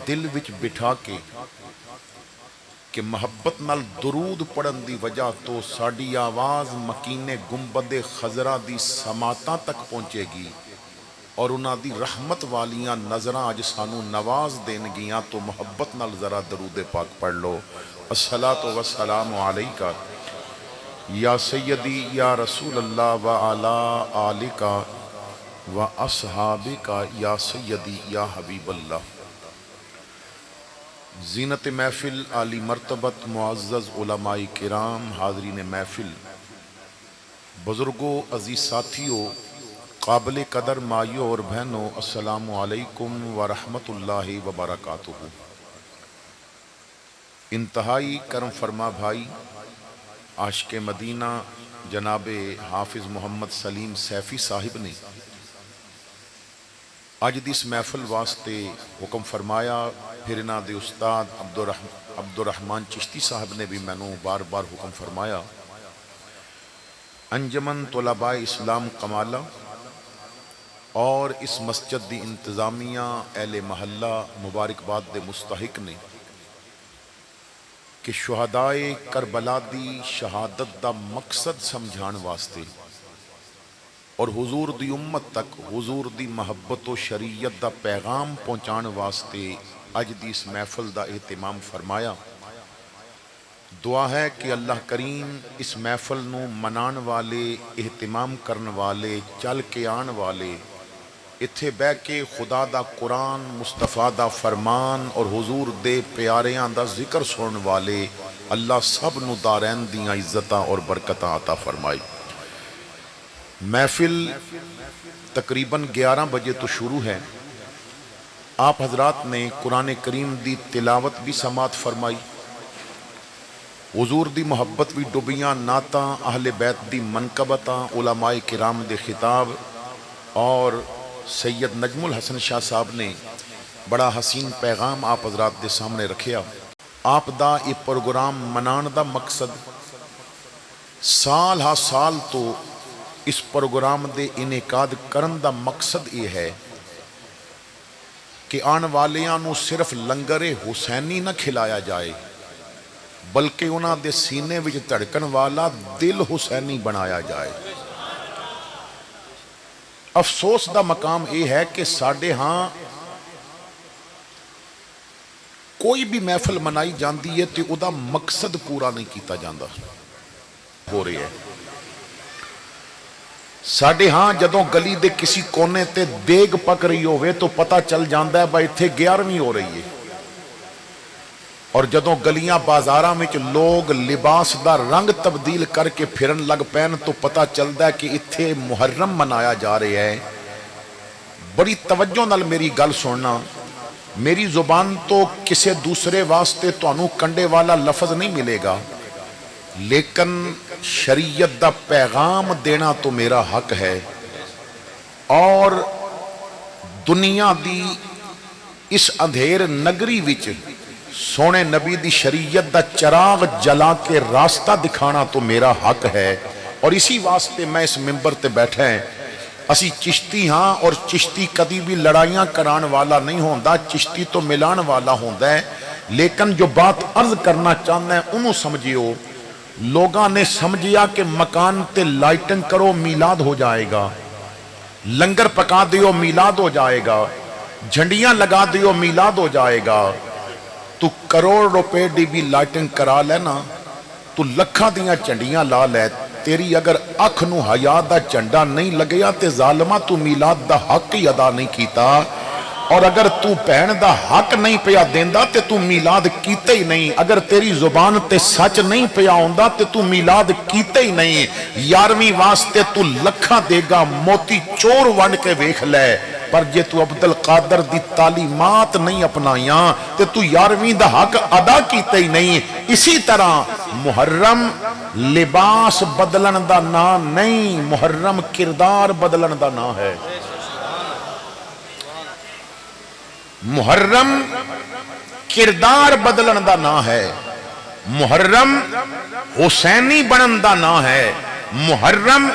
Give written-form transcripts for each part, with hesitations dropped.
دل وچ بٹھا کے کہ محبت نال درود پڑھن دی وجہ تو ساڈی آواز مکین گنبد خضرا دی سماعتاں تک پہنچے گی اور انہاں دی رحمت والیاں نظراں اج سانو نواز دین گیاں، تو محبت نال ذرا درود پاک پڑھ لو۔ الصلاۃ والسلام علیکہ یا سیدی یا رسول اللہ وعلی آلک و اصحابک یا سیدی یا حبیب اللہ۔ زینت محفل، عالی مرتبت معزز علماء کرام، حاضرین محفل، بزرگوں، عزیز ساتھیوں، قابل قدر مائیوں اور بہنوں، السلام علیکم ورحمۃ اللہ وبرکاتہ۔ انتہائی کرم فرما بھائی عاشق مدینہ جناب حافظ محمد سلیم سیفی صاحب نے اج دی اس محفل واسطے حکم فرمایا، پھر انہاں دے استاد عبدالرحمن چشتی صاحب نے بھی مینوں بار بار حکم فرمایا، انجمن طلباء اسلام کمالہ اور اس مسجد دی انتظامیہ، اہل محلہ مبارکباد دے مستحق نے کہ شہدائے کربلا دی شہادت دا مقصد سمجھان واسطے اور حضور دی امت تک حضور دی محبت و شریعت دا پیغام پہنچان واسطے اج دی اس محفل دا اہتمام فرمایا۔ دعا ہے کہ اللہ کریم اس محفل نو منان والے، اہتمام کرن والے، چل کے آن والے، اتھے بہ کے خدا دا قرآن، مصطفیٰ دا فرمان اور حضور دے پیاریاں دا ذکر سنن والے، اللہ سب نو دارین دیاں عزتاں اور برکتاں عطا فرمائی۔ محفل تقریباً 11 بجے تو شروع ہے۔ آپ حضرات نے قرآن کریم دی تلاوت بھی سماعت فرمائی، حضور دی محبت بھی ڈبیاں، نعتاں، اہل بیت دی منقبتاں، علماء کرام دے خطاب، اور سید نجم الحسن شاہ صاحب نے بڑا حسین پیغام آپ حضرات دے سامنے رکھیا۔ آپ دا یہ پروگرام منان دا مقصد سال ہا سال تو اس پروگرام دے انعقاد کرن دا مقصد یہ ہے کہ آن والیاں نو صرف لنگر حسینی نہ کھلایا جائے بلکہ انہاں دے سینے وچ دھڑکن والا دل حسینی بنایا جائے۔ افسوس دا مقام یہ ہے کہ ساڈے ہاں کوئی بھی محفل منائی جاندی ہے تو او دا مقصد پورا نہیں کیتا جاندا ہو رہی ہے۔ ساڈے ہاں جدوں گلی دے کسی کونے تے دیگ پک رہی ہوئے تو پتہ چل جاندا ہے بھائی اتھے 11ویں ہو رہی ہے، اور جدوں گلیاں بازاراں وچ لوگ لباس دا رنگ تبدیل کر کے پھرن لگ پین تو پتہ چلدا ہے کہ اتھے محرم منایا جا رہا ہے۔ بڑی توجہ نال میری گل سننا، میری زبان تو کسے دوسرے واسطے تانوں کنڈے والا لفظ نہیں ملے گا، لیکن شریعت دا پیغام دینا تو میرا حق ہے، اور دنیا دی اس اندھیر نگری وچ سونے نبی دی شریعت دا چراغ جلا کے راستہ دکھانا تو میرا حق ہے۔ اور اسی واسطے میں اس ممبر تے بیٹھا ہیں۔ اسی چشتی ہاں، اور چشتی کدی بھی لڑائیاں کران والا نہیں ہوندا، چشتی تو ملان والا ہوندا ہے۔ لیکن جو بات عرض کرنا چاہنا ہے انہوں سمجھیو، لوگاں نے سمجھیا کہ مکان تے لائٹنگ کرو میلاد ہو جائے گا، لنگر پکا دیو میلاد ہو جائے گا، جھنڈیاں لگا دیو میلاد ہو جائے گا۔ تو کروڑ روپے دی بھی لائٹنگ کرا لینا، تو لکھاں دیاں چنڈیاں لا لے، تیری اگر اکھ نو حیا دا چنڈا نہیں لگیا تے ظالمہ تو میلاد دا حق ہی ادا نہیں کیتا، اور اگر تو بہن دا حق نہیں پیا دیندا تے تو میلاد کیتے ہی نہیں، اگر تیری زبان تے سچ نہیں پیا ہوندا تے تو میلاد کیتے ہی نہیں۔ 11ویں واسطے تو لکھاں دے گا موتی چور ونڈ کے ویکھ لے، پر جے تو عبدالقادر دی تعلیمات نہیں اپنائیاں تے تو 11ویں دا حق ادا کیتے ہی نہیں۔ اسی طرح محرم لباس بدلن دا نام نہیں، محرم کردار بدلن دا نام ہے۔ محرم کردار بدلن دا نام ہے، محرم حسینی بنن دا نام ہے، محرم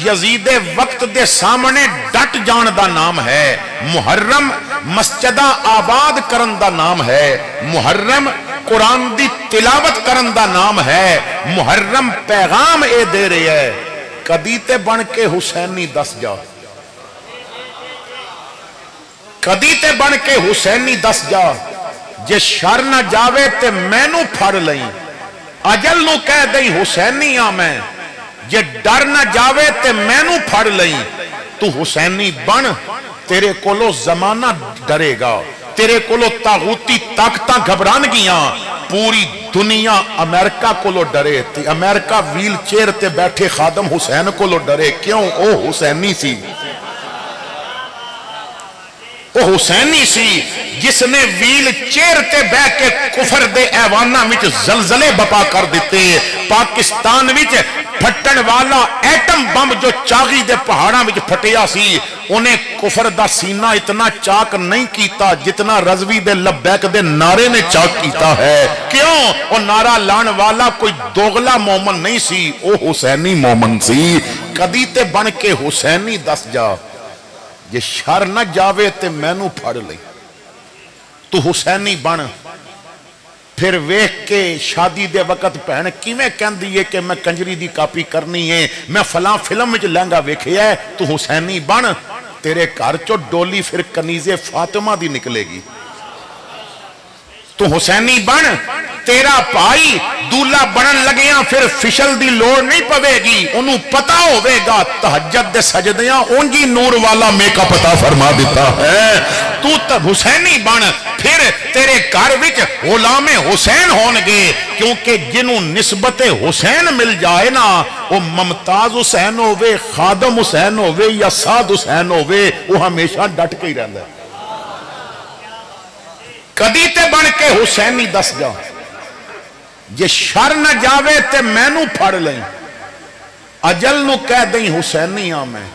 یزید وقت دے سامنے ڈٹ جان دا نام ہے، محرم مسجدہ آباد کرن دا نام ہے، محرم قرآن دی تلاوت کرن دا نام ہے، محرم پیغام اے دے رہے ہے کدی تے بن کے حسینی دس جا، کدی تے بن کے حسینی دس جا، جے شر نہ جاوے تے مینوں پھڑ لئی، اجل نو کہہ دئی حسینی آ میں، جے ڈر نہ جاوے تے مینوں پھڑ لئی، تو حسینی بن، تیرے کولو زمانہ ڈرے گا، تیرے کولو طاغوتی طاقتاں گھبران گیاں، پوری دنیا امریکہ کولو ڈرے تھی، امریکہ ویل چیئر تے بیٹھے خادم حسین کولو ڈرے، کیوں؟ او حسینی سی، وہ حسینی سی جس نے ویل چیئر تے بہ کے کفر دے ایوانہ وچ زلزلے بپا کر دیتے، پاکستان وچ پھٹن والا ایٹم بم جو چاغی دے پہاڑاں وچ پھٹیا سی، انہیں کفر دا سینہ اتنا چاک نہیں کیتا جتنا رضوی دے لبیک دے نعرے نے چاک کیتا ہے، کیوں؟ وہ نعرہ لان والا کوئی دوغلا مومن نہیں سی، وہ حسینی مومن سی، کدی تے بن کے حسینی دس جا، یہ شر نہ جاوے تے مینوں پھڑ لئی، تو حسینی بن، پھر ویکھ کے شادی دے وقت بہن کیویں کہندی ہے کہ میں کنجری دی کاپی کرنی ہے، میں فلاں فلم وچ لہنگا ویکھیا ہے، تو حسینی بن، تیرے گھر چو ڈولی پھر کنیز فاطمہ دی نکلے گی، تو حسینی بن، تیرا بھائی دولہا بنن لگیاں پھر فشل دی لوڑ نہیں پوے گی، انہوں پتا ہوئے گا تہجد دے سجدیاں اونجی نور والا میک اپ عطا فرما دیتا ہے، تو تب حسینی بن، پھر تیرے گھر وچ غلام حسین ہونگے، کیونکہ جنہوں نسبت حسین مل جائے نا، وہ ممتاز حسین ہوئے، خادم حسین ہوئے یا سعد حسین ہوئے، وہ ہمیشہ ڈٹ کے ہی رہتا ہے، کدی تے بن کے حسینی دس جا، جے شر نہ جاوے تے مینوں پھڑ لیں، اجل نو کہہ دیں حسینی آ میں،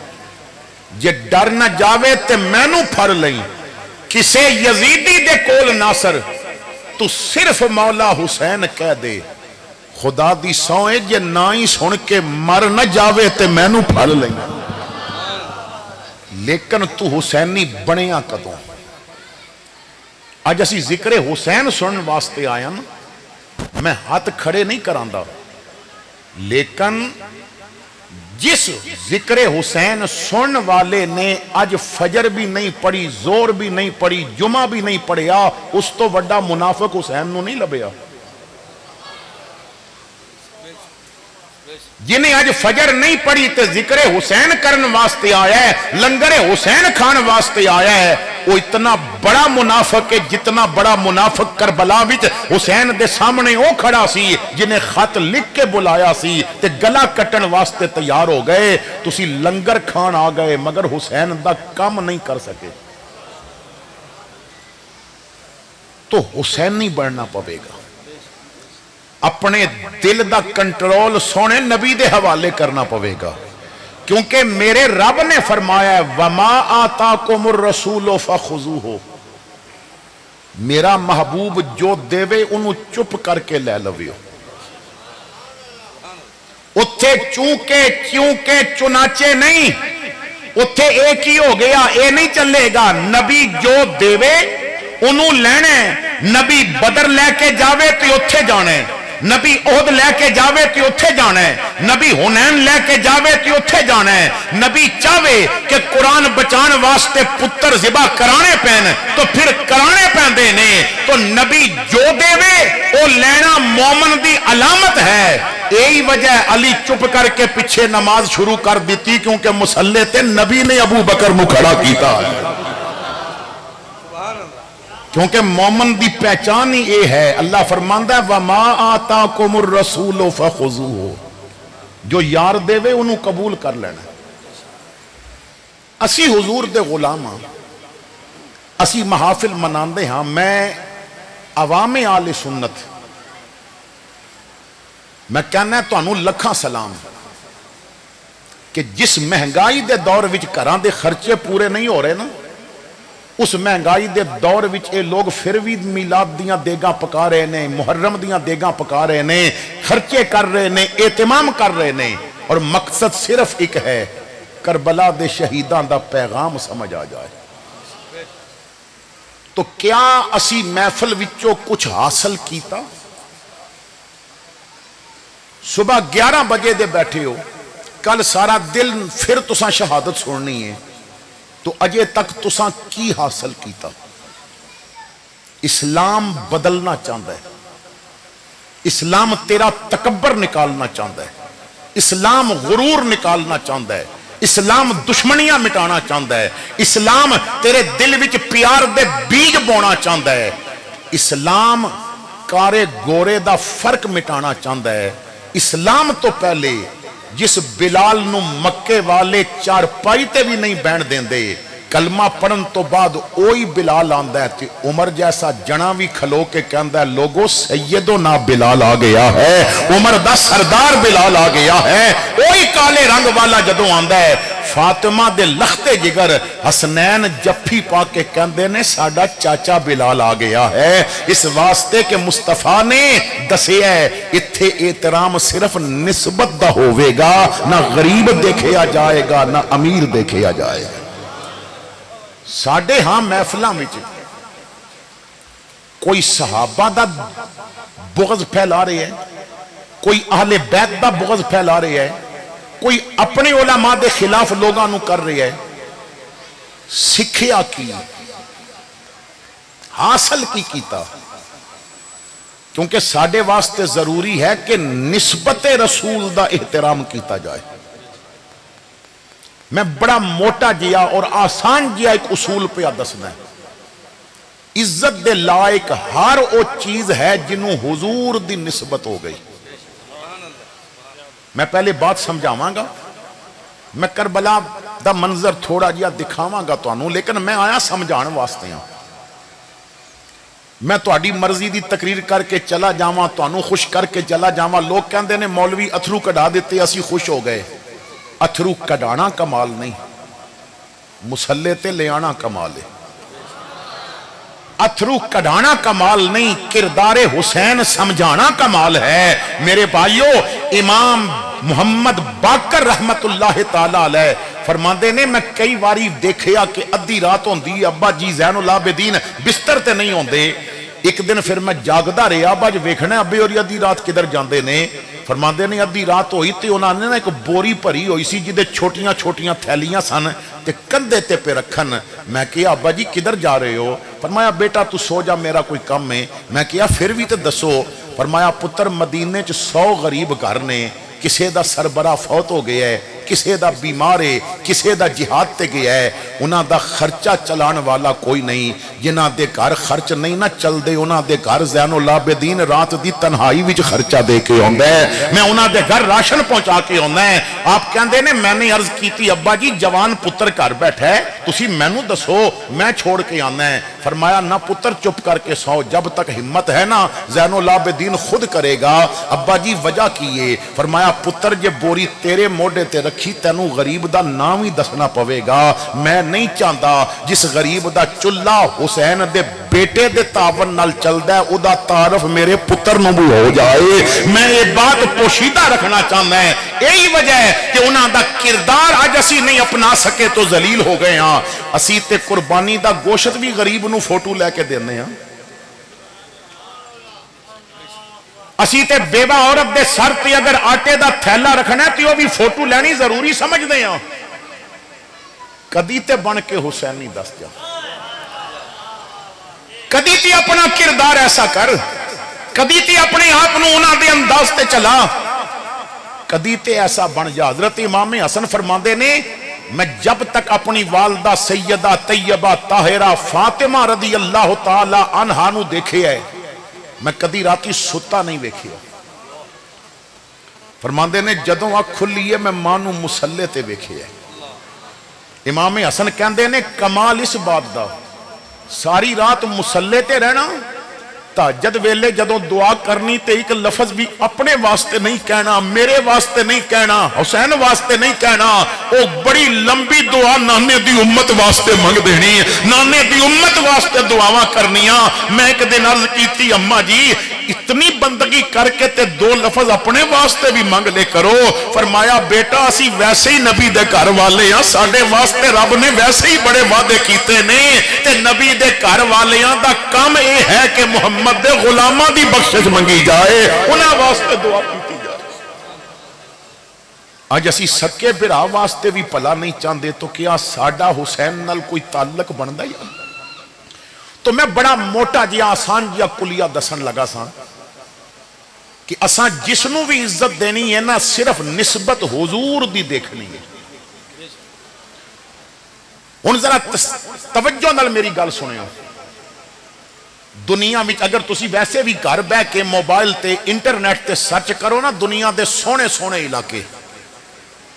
جے ڈر نہ جاوے تے مینوں پھڑ لیں، کسے یزیدی دے کول ناصر، تو صرف مولا حسین کہہ دے، خدا دی سوئے جے نائی سن کے مر نہ جاوے تے مینوں پھڑ لیں، لیکن تو حسینی بنیا کدوں؟ آج اسی ذکر حسین سنن واسطے آیا نا، میں ہاتھ کھڑے نہیں کراندا، لیکن جس ذکر حسین سنن والے نے آج فجر بھی نہیں پڑھی، زور بھی نہیں پڑھی، جمعہ بھی نہیں پڑھیا، اس تو وڈا منافق حسین نو نہیں لبیا، جنہیں آج فجر نہیں پڑھی تے ذکر حسین کرن واسطے آیا ہے، لنگر حسین کھان واسطے آیا ہے، وہ اتنا بڑا منافق ہے جتنا بڑا منافق کربلا وچ حسین دے سامنے وہ کھڑا سی جنہیں خط لکھ کے بلایا سی تے گلا کٹن واسطے تیار ہو گئے، تسی لنگر کھان آ گئے مگر حسین دا کام نہیں کر سکے، تو حسینی بڑھنا پوے گا، اپنے دل دا کنٹرول سونے نبی دے حوالے کرنا پوے گا، کیونکہ میرے رب نے فرمایا ہے وَمَا آتَاكُمُ الرَّسُولُ فَخُذُوهُ، میرا محبوب جو دیوے انہوں چپ کر کے لے لویو، اتھے چونکہ چنانچے نہیں، اتھے ایک ہی ہو گیا، اے نہیں چلے گا، نبی جو دیوے انہوں لینے، نبی بدر لے کے جاوے تو اتھے جانے، نبی احد لے کے جاوے تو اتھے جانا ہے، نبی حنین لے کے جاوے تو اتھے جانا ہے، نبی چاہوے کہ قرآن بچان واسطے پتر ذبح کرانے پین تو پھر کرانے پین دینے، تو نبی جو دیوے او لینا مومن دی علامت ہے، یہی وجہ علی چپ کر کے پیچھے نماز شروع کر دیتی کیونکہ مسلح تے نبی نے ابو بکر نو کھڑا کیتا ہے، کیونکہ مومن دی پہچان ہی یہ ہے، اللہ فرماندا ہے وَمَا آتَاكُمُ الرَّسُولُ فَخُذُوهُ، جو یار دے وے انہوں قبول کر لینا، اسی حضور دے غلام ہاں، اسی محافل مناندے ہاں، میں عوام آل سنت میں کہنا ہے تو انہوں لکھاں سلام کہ جس مہنگائی دے دور وچ گھراں دے خرچے پورے نہیں ہو رہے نا، اس مہنگائی دے دور وچ اے لوگ پھر بھی میلاد دیاں دیگاں پکا رہے نے، محرم دیاں دیگاں پکا رہے نے، خرچے کر رہے نے، اہتمام کر رہے نے، اور مقصد صرف ایک ہے، کربلا دے شہیدان دا پیغام سمجھ آ جائے۔ تو کیا اسی محفل وچوں کچھ حاصل کیتا؟ صبح 11 بجے دے بیٹھے ہو، کل سارا دل پھر تساں شہادت سننی ہے، تو اجے تک تساں کی حاصل کیتا؟ اسلام بدلنا چاہتا ہے، اسلام تیرا تکبر نکالنا چاہتا ہے، اسلام غرور نکالنا چاہتا ہے، اسلام دشمنیاں مٹانا چاہتا ہے، اسلام تیرے دل وچ پیار دے بیج بونا چاہتا ہے، اسلام کارے گورے دا فرق مٹانا چاہتا ہے۔ اسلام تو پہلے جس بلال نو مکے والے چارپائی تے بھی نہیں بہن دیندے، کلمہ پڑھن تو بعد اوہی بلال آندا ہے تے عمر جیسا جنا بھی کھلو کے کہندا ہے لوگو سیدنا بلال آ گیا ہے، عمر دا سردار بلال آ گیا ہے۔ اوہی کالے رنگ والا جدوں آندا ہے، فاطمہ دے لختے جگر حسنین جفی پا کے کہندے نے ساڈا چاچا بلال آ گیا ہے، اس واسطے کہ مصطفیٰ نے دسیا ہے اتھے احترام صرف نسبت دا ہوئے گا، نہ غریب دیکھیا جائے گا نہ امیر دیکھیا جائے گا۔ ساڑھے ہاں محفلاں وچ کوئی صحابہ دا بغض پھیلا رہے ہے، کوئی اہل بیت دا بغض پھیلا رہے ہے، کوئی اپنے علماء دے خلاف لوگاں نو کر رہے ہے۔ سکھیا کی حاصل کی کیتا؟ کیونکہ ساڑھے واسطے ضروری ہے کہ نسبت رسول دا احترام کیتا جائے۔ میں بڑا موٹا جیا اور آسان جیا ایک اصول پہ دسنا ہے، عزت دے لائق ہر او چیز ہے جنہوں حضور دی نسبت ہو گئی۔ میں پہلے بات سمجھاواں گا، میں کربلا دا منظر تھوڑا جیا دکھاواں گا تو انہوں، لیکن میں آیا سمجھان واسطے ہوں۔ میں تہاڈی مرضی دی تقریر کر کے چلا جاواں، تو انہوں خوش کر کے چلا جاواں۔ لوگ کہندے نے مولوی اتھرو کڈا دیتے اسی خوش ہو گئے۔ اتھرو کڈانا کمال نہیں، مسلے تے لے آنا کمال ہے۔ اتھرو کڈانا کمال نہیں، کردار حسین سمجھانا کمال ہے۔ میرے بھائیو، امام محمد باقر رحمت اللہ تعالی علیہ فرماندے نے میں کئی واری دیکھیا کہ ادھی رات ہوندی، ابا جی زین العابدین بستر تے نہیں ہوندے۔ ایک دن پھر میں جاگدا رہیا، ابا جی ویکھنا ابے اور ادھی رات کدھر جاندے نے؟ فرماندے نے ادھی رات ہوئی تے انہاں نے ایک بوری بھری ہوئی سی جدے چھوٹیاں چھوٹیاں تھیلیاں سن تے کندھے تے پہ رکھن۔ میں کہا ابا جی کدھر جا رہے ہو؟ فرمایا بیٹا تو سو جا، میرا کوئی کم ہے۔ میں کہا پھر بھی تے دسو۔ فرمایا پتر مدینے چ 100 غریب گھر نے، کسے دا سربراہ فوت ہو گیا ہے، کسے دا بیمار ہے، کسے دا جہاد تے گیا ہے، انہاں دا خرچہ چلان والا کوئی نہیں۔ جنہاں دے گھر خرچ نہیں نہ چل دے، انہاں دے گھر زین العابدین رات دی تنہائی وچ خرچہ دے کے ہوندا ہے، میں انہاں دے گھر راشن پہنچا کے ہوندا ہے۔ آپ کہندے نے میں نے عرض کیتی ابا جی جوان پتر گھر بیٹھا ہے، تسی مینوں دسو میں چھوڑ کے آنا ہے۔ فرمایا نہ پتر چپ کر کے سو، جب تک ہمت ہے نا زین العابدین خود کرے گا۔ ابا جی وجہ کیے؟ فرمایا پتر جے بوری تیرے موڈے تے رکھی تینوں غریب دا نام ہی دسنا پوے گا۔ میں نہیں چاہتا جس غریب دا چلہ حسین دے بیٹے دے تعاون نال چلدا ہے او دا تعارف میرے پتر نو بھی ہو جائے۔ میں یہ بات پوشیدہ رکھنا چاہتا ہے، یہی وجہ ہے کہ انہاں دا کردار اج اسی نہیں اپنا سکے تو ذلیل ہو گئے ہاں۔ اسی تے قربانی دا گوشت بھی غریب نو فوٹو لے کے دینے ہاں۔ اسی تے بیوہ عورت دے سر تے اگر آٹے دا تھیلا رکھنا ہے تو وہ بھی فوٹو لینی ضروری سمجھ دے ہاں۔ کدی تے بن کے حسینی دس جا، کدی تے اپنا کردار ایسا کر، کدی تے اپنے آپ نو انہاں دے انداز تے چلا، کدی تے ایسا بن جا۔ حضرت امام حسن فرماندے نے میں جب تک اپنی والدہ سیدہ طیبہ طاہرہ فاطمہ رضی اللہ تعالی عنہا نو دیکھے ہے میں کدی راتی ستا نہیں ویکھیا۔ فرماندے نے جدوں آنکھ کھلی ہے میں ماں نو مسلے تے ویکھے ہے۔ امام حسن کہندے نے کمال اس بات دا ساری رات مسلے تے رہنا، تہجد ویلے جدوں دعا کرنی تے ایک لفظ بھی اپنے واسطے نہیں کہنا، میرے واسطے نہیں کہنا، حسین واسطے نہیں کہنا، او بڑی لمبی دعا نانے دی امت واسطے منگ دینی، نانے دی امت واسطے دعاواں کرنیاں۔ میں ایک دن عرض کیتی اماں جی اتنی بندگی کر کے تے دو لفظ اپنے واسطے بھی منگ لے کرو. فرمایا بیٹا اسی ویسے ہی نبی دے گھر والے ہاں, ساڈے واسطے رب نے ویسے ہی بڑے وعدے کیتے نے, تے نبی دے گھر والیاں دا کام اے ہے کہ محمد دے غلاماں دی بخشش منگی جائے, انہاں واسطے دعا کیتی جائے. آج اسی سکے بھرا واسطے بھی بھلا نہیں چاہتے تو کیا ساڈا حسین نال کوئی تعلق بندا یا؟ تو میں بڑا موٹا جیا آسان جیا کلیہ دسن لگا سا کہ اساں جس نو بھی عزت دینی ہے نا صرف نسبت حضور دی دیکھنی ہے. ہن ذرا توجہ نال میری گل سنیو. دنیا میں اگر تسی ویسے بھی گھر بہ کے موبائل تے انٹرنیٹ تے سرچ کرو نا دنیا دے سونے سونے علاقے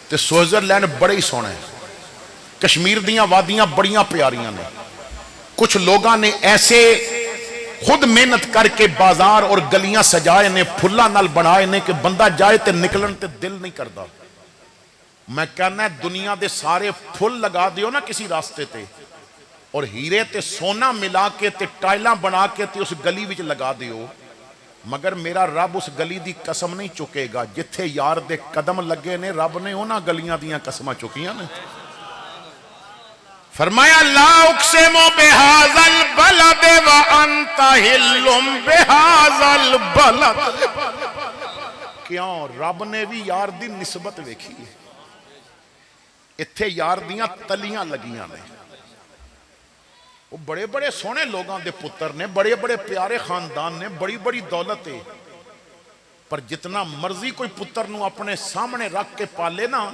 تے سوئٹزرلینڈ بڑے ہی سونے, کشمیر دیاں وادیاں بڑیاں پیاریاں نے. کچھ لوگاں نے ایسے خود محنت کر کے بازار اور گلیاں سجائے نے, پھلاں نال بنائے نے کہ بندہ جائے تے نکلن تے دل نہیں کردا. میں کہنا ہے دنیا دے سارے پھل لگا دیو نا کسی راستے تے اور ہیرے تے سونا ملا کے تے ٹائلاں بنا کے تے اس گلی وچ لگا دیو, مگر میرا رب اس گلی دی قسم نہیں چکے گا. جتھے یار دے قدم لگے نے رب نے انہاں گلیاں دیاں قسماں چکیاں نے. فرمایا لا اقسم بہذا البلد وانت حل بہذا البلد. کیوں رب نے بھی یار دی نسبت ویکھی ہے. اتھے یار دیاں تلیاں لگیاں نے, وہ بڑے بڑے سونے لوگاں دے پتر نے, بڑے بڑے پیارے خاندان نے, بڑی بڑی دولت ہے, پر جتنا مرضی کوئی پتر نو اپنے سامنے رکھ کے پالے نا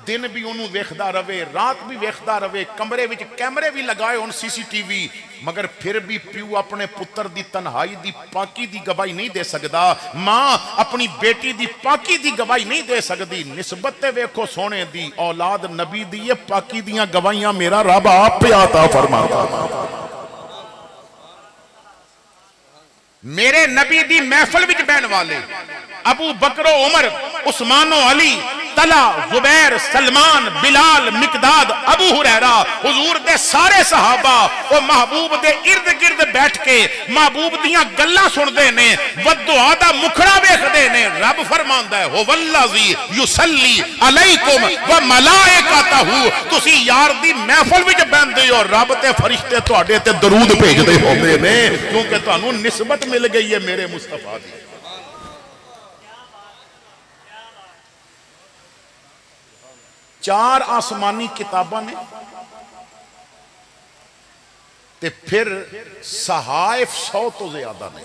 دن بھی انہوں ویکھدا رہے رات بھی ویکھدا رہے, کمرے وچ کیمرے بھی لگائے ان سی سی ٹی وی, مگر پھر بھی پیو اپنے پتر دی تنہائی دی پاکی دی گواہی نہیں دے سکدا, ماں اپنی بیٹی دی پاکی دی گواہی نہیں دے سکدی. نسبت تے ویکھو سونے دی, اولاد نبی دی یہ پاکی دیاں گواہیاں میرا رب آپ پہ عطا فرماتا. میرے نبی دی محفل وچ بہن والے ابو بکر و عمر, عثمان و علی, طلحہ, زبیر, سلمان, بلال, مقداد, ابو ہریرہ, حضور دے سارے صحابہ وہ محبوب دے ارد گرد بیٹھ کے محبوب دیاں گلاں سن دے نے, ودعا دا مکھڑا ویکھ دے نے. رب فرماندا ہے هو الذی یصلی علیکم وملائکتہ, تسی یار دی محفل وچ بیندے ہو, رب تے فرشتے تواڈے تے درود بھیجدے ہوندے نے کیونکہ تانوں نسبت مل گئی ہے میرے مصطفیٰ دی. چار آسمانی کتاباں نے تے پھر صحائف 100 تو زیادہ نے,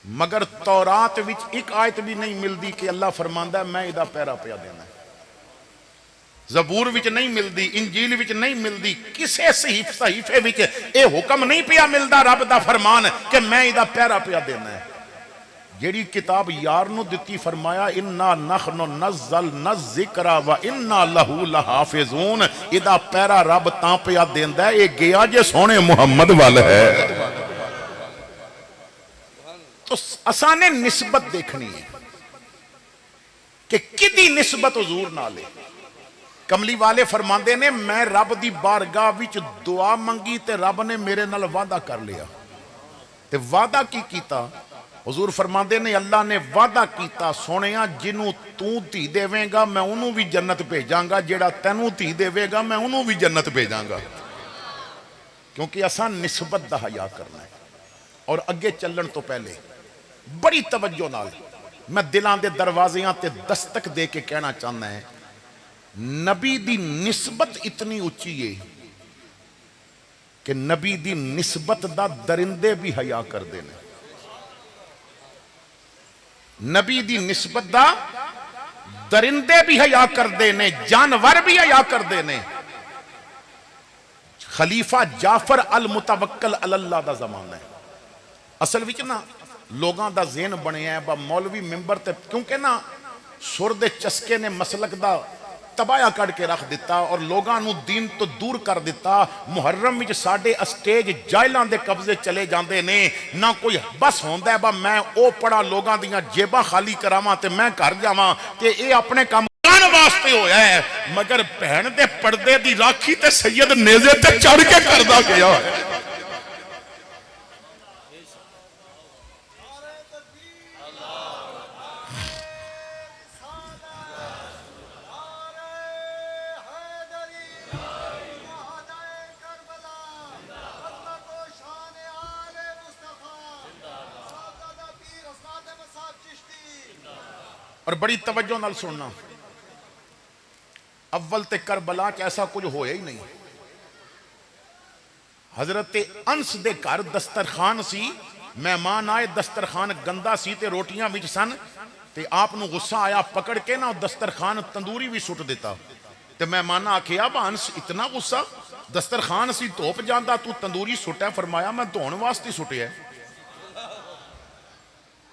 مگر تورات وچ ایک آیت بھی نہیں ملدی کہ اللہ فرماندا ہے میں ایدہ پیرا پیا دینا ہے. زبور وچ نہیں ملدی, انجیل وچ نہیں ملدی, کسے صحیفے وچ اے حکم نہیں پیا ملدا رب دا فرمان کہ میں ایدہ پیرا پیا دینا ہے. جیڑی کتاب یار نو دتی فرمایا انا نحن نزلنا الذکر و انا لہو لحافظون, ایدہ پیرا رب تاں پیا دیندا ہے اے گیا جے سونے محمد وال ہے. تو اسانے نسبت دیکھنی ہے کہ کدی نسبت حضور نہ لے. کملی والے فرماندے نے میں رب دی بارگاہ وچ دعا منگی تے رب نے میرے نال وعدہ کر لیا. تے وعدہ کی کیتا؟ حضور فرماندے نے اللہ نے وعدہ کیتا سونیاں جنوں تو دھی دیویں گا میں انہوں بھی جنت بھیجاں گا, جیڑا تینوں دھی دیوے گا میں انہوں بھی جنت بھیجاں گا. کیونکہ آسان نسبت دا حیا کرنا ہے. اور اگے چلن تو پہلے بڑی توجہ نال میں دلان دے دروازیاں تے دستک دے کے کہنا چاہنا ہے, نبی دی نسبت اتنی اچھی ہے کہ نبی دی نسبت دا درندے بھی حیا کر دینے. نبی دی نسبت دا درندے بھی حیا کر دینے, جانور بھی حیا کر دینے. خلیفہ جعفر المتوکل اللہ دا زمانہ ہے. اصل وچ نا لوگاں دا ذہن بنے ہیں با مولوی ممبر تے, کیونکہ نا سر دے چسکے نے مسلک دا تبایا کڑ کے رکھ دیتا اور لوگاں نو دین تو دور کر دیتا. محرم وچ ساڈے اسٹیج جائلاں دے قبضے چلے جاندے نے, نہ کوئی بس ہوندا ہے با میں او پڑا لوگاں دیاں جیباں خالی کراواں تے میں گھر جاواں تے اے اپنے کام واسطے ہویا ہے, مگر بہن دے پردے دی راکھی تے سید نیزے تے چڑھ کے کردا گیا. اور بڑی توجہ نال سننا، اول تے کربلا چ ایسا کچھ ہویا ہی نہیں۔ حضرت انس دے گھر دسترخوان سی، مہمان آئے، دسترخوان گندا سی تے روٹیاں وچ سن، تے آپ نو غصہ آیا، پکڑ کے نا دسترخوان تندوری بھی سٹ دیتا، تے مہمان آکھیا با انس اتنا غصہ، دسترخوان سی دھوپ جاندا تو تندوری سٹیا؟ فرمایا میں دھون واسطے سٹیا ہے،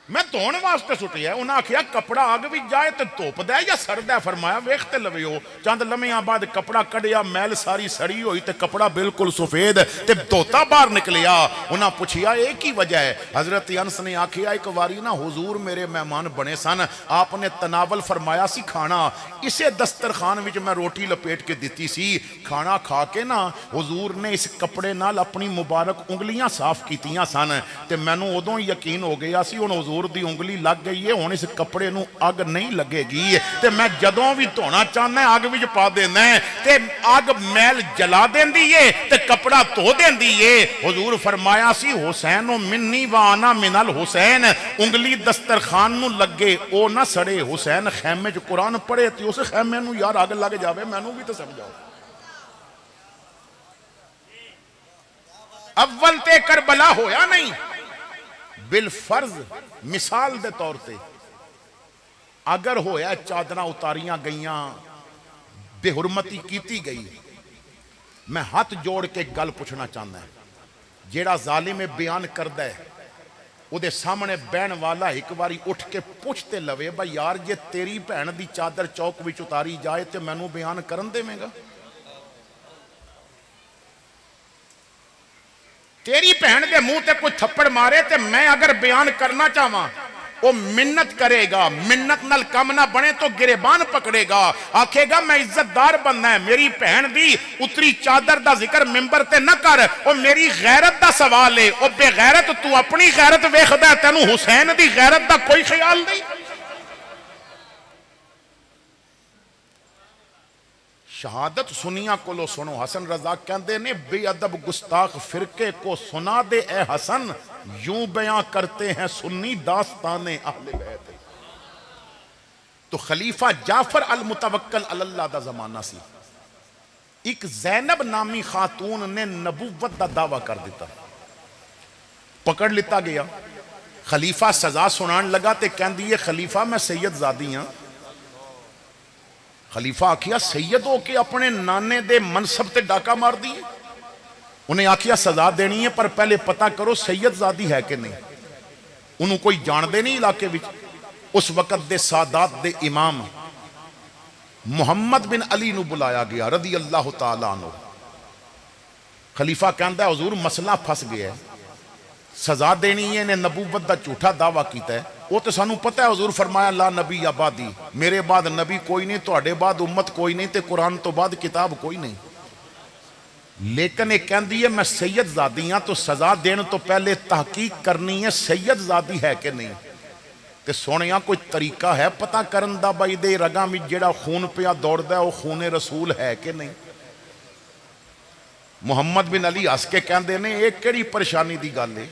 میں دھون واسطے سٹیا ہے۔ انہاں آکھیا کپڑا اگ بھی جائے تے دھوپ دے یا سرد ہے؟ فرمایا ویکھتے لویو، چند لمحیاں بعد کپڑا کڈیا، میل ساری سڑی ہوئی تے کپڑا بالکل سفید تے دھوتا باہر نکلیا۔ انہاں پوچھیا اے کی وجہ ہے؟ حضرت انس نے آکھیا ایک واری نا حضور میرے مہمان بنے سن، آپ نے تناول فرمایا سی کھانا، اسے دسترخوان وچ میں روٹی لپیٹ کے دتی سی، کھانا کھا کے نا حضور نے اس کپڑے نال اپنی مبارک انگلیاں صاف کیتیاں سن، تے مینوں ادوں یقین ہو گیا سی ہن حضور دی انگلی لگ گئی ہے، ہن اس کپڑے نو اگ نہیں لگے گی، تے میں جدوں بھی دھونا چاہنا ہے اگ وچ پا دینا ہے، تے اگ میل جلا دیندی ہے تے کپڑا دھو دیندی ہے۔ حضور فرمایا سی حسین منی وانا من الحسین، انگلی دسترخوان نو لگے او نہ سڑے، حسین خیمے چ قرآن پڑھے تے اس خیمے نو یار اگ لگ جاوے، مینوں بھی تے سمجھاؤ۔ اول تے کربلا ہویا نہیں، بالفرض مثال دے طور تے اگر ہویا چادراں اتاریاں گئیاں، بے حرمتی کیتی گئی، میں ہاتھ جوڑ کے گل پوچھنا چاہنا ہے، جیڑا ظالم بیان کردہ ہے او دے سامنے بہن والا ایک باری اٹھ کے پوچھتے لوے با یار جے تیری بہن دی چادر چوک وچ اتاری جائے تے مینوں بیان کرن دے میں گا؟ تیری بہن دے منہ تے کوئی تھپڑ مارے تے میں اگر بیان کرنا چاہواں، وہ منت کرے گا، منت نال کم نہ بنے تو گریبان پکڑے گا، آکھے گا میں عزت دار بننا ہے، میری بہن دی اتری چادر دا ذکر ممبر تے نہ کر، وہ میری غیرت دا سوال ہے، وہ بے غیرت تو اپنی غیرت ویکھدا ہے، تینوں حسین دی غیرت دا کوئی خیال نہیں۔ شہادت سنیاں کو لو سنو، حسن رضا کہندے نے بے ادب گستاخ فرقے کو سنا دے اے حسن، یوں بیان کرتے ہیں سنی داستان اہل بیت۔ تو خلیفہ جعفر المتوکل اللہ دا زمانہ سی، ایک زینب نامی خاتون نے نبوت دا دعویٰ کر دیتا، پکڑ لیتا گیا، خلیفہ سزا سنان لگا تے کہندی ہے خلیفہ میں سید زادی ہاں۔ خلیفہ آکھیا سید ہو کے اپنے نانے دے منصب تے ڈاکہ مار دیے؟ انہیں آکھیا سزا دینی ہے پر پہلے پتہ کرو سید زادی ہے کہ نہیں۔ انہوں کوئی جان دے نہیں علاقے وچ۔ اس وقت دے سادات دے امام محمد بن علی نو بلایا گیا رضی اللہ تعالیٰ عنہ۔ خلیفہ کہندا ہے حضور مسئلہ پھس گیا ہے، سزا دینی ہے، انہیں نبوت دا جھوٹا دعویٰ کیتا ہے، وہ تو سانو پتہ ہے۔ حضور فرمایا لا نبی آبادی، میرے بعد نبی کوئی نہیں، تواڈے بعد امت کوئی نہیں، تے قرآن تو بعد کتاب کوئی نہیں، لیکن ایک کہندی ہے میں سید زادی ہاں، تو سزا دین تو پہلے تحقیق کرنی ہے سید زادی ہے کہ نہیں۔ تے سونیاں کوئی طریقہ ہے پتہ کرن دا بھائی دے رگاں وچ جڑا خون پیا دوڑدا ہے وہ خون رسول ہے کہ نہیں۔ محمد بن علی ہس کے کہندے نے ایک کیڑی پریشانی دی گل ہے،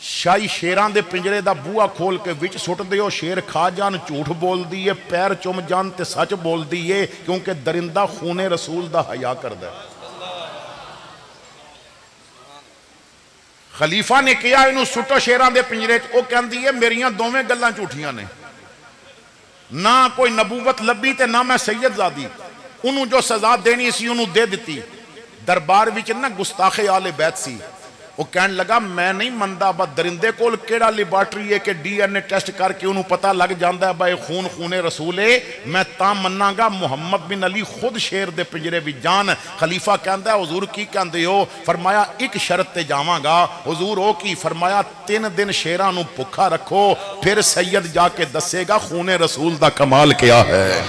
شاہی شیران دے پنجرے دا بوہا کھول کے وچ سٹ دیو، شیر کھا جان جھوٹ بول دیئے، پیر چم جان تے سچ بول دیئے، کیونکہ درندہ خون رسول دا حیا کردہ ہے۔ خلیفہ نے کیا انہوں سٹو شیران دے پنجرے، او کہندی ہے میریاں دوویں گلاں جھوٹیاں نے، نہ کوئی نبوت لبی تے نہ میں سید زادی۔ انہوں جو سزا دینی سی انہوں دے دیتی۔ دربار وچ نہ گستاخ آل بیت سی، وہ کہن لگا میں نہیں مندا با درندے کول کیڑا لیبارٹری ہے کہ ڈی این اے ٹیسٹ کر کے انہوں پتہ لگ جاندہ ہے بھائی خون رسول ہے، میں تاں مننا گا محمد بن علی خود شیر دے پنجرے بھی جان۔ خلیفہ کہندہ ہے حضور کی کہندے ہو؟ فرمایا ایک شرط تے جاواں گا۔ حضور ہو کی؟ فرمایا 3 دن شیران نو بھکھا رکھو، پھر سید جا کے دسے گا خون رسول دا کمال کیا ہے۔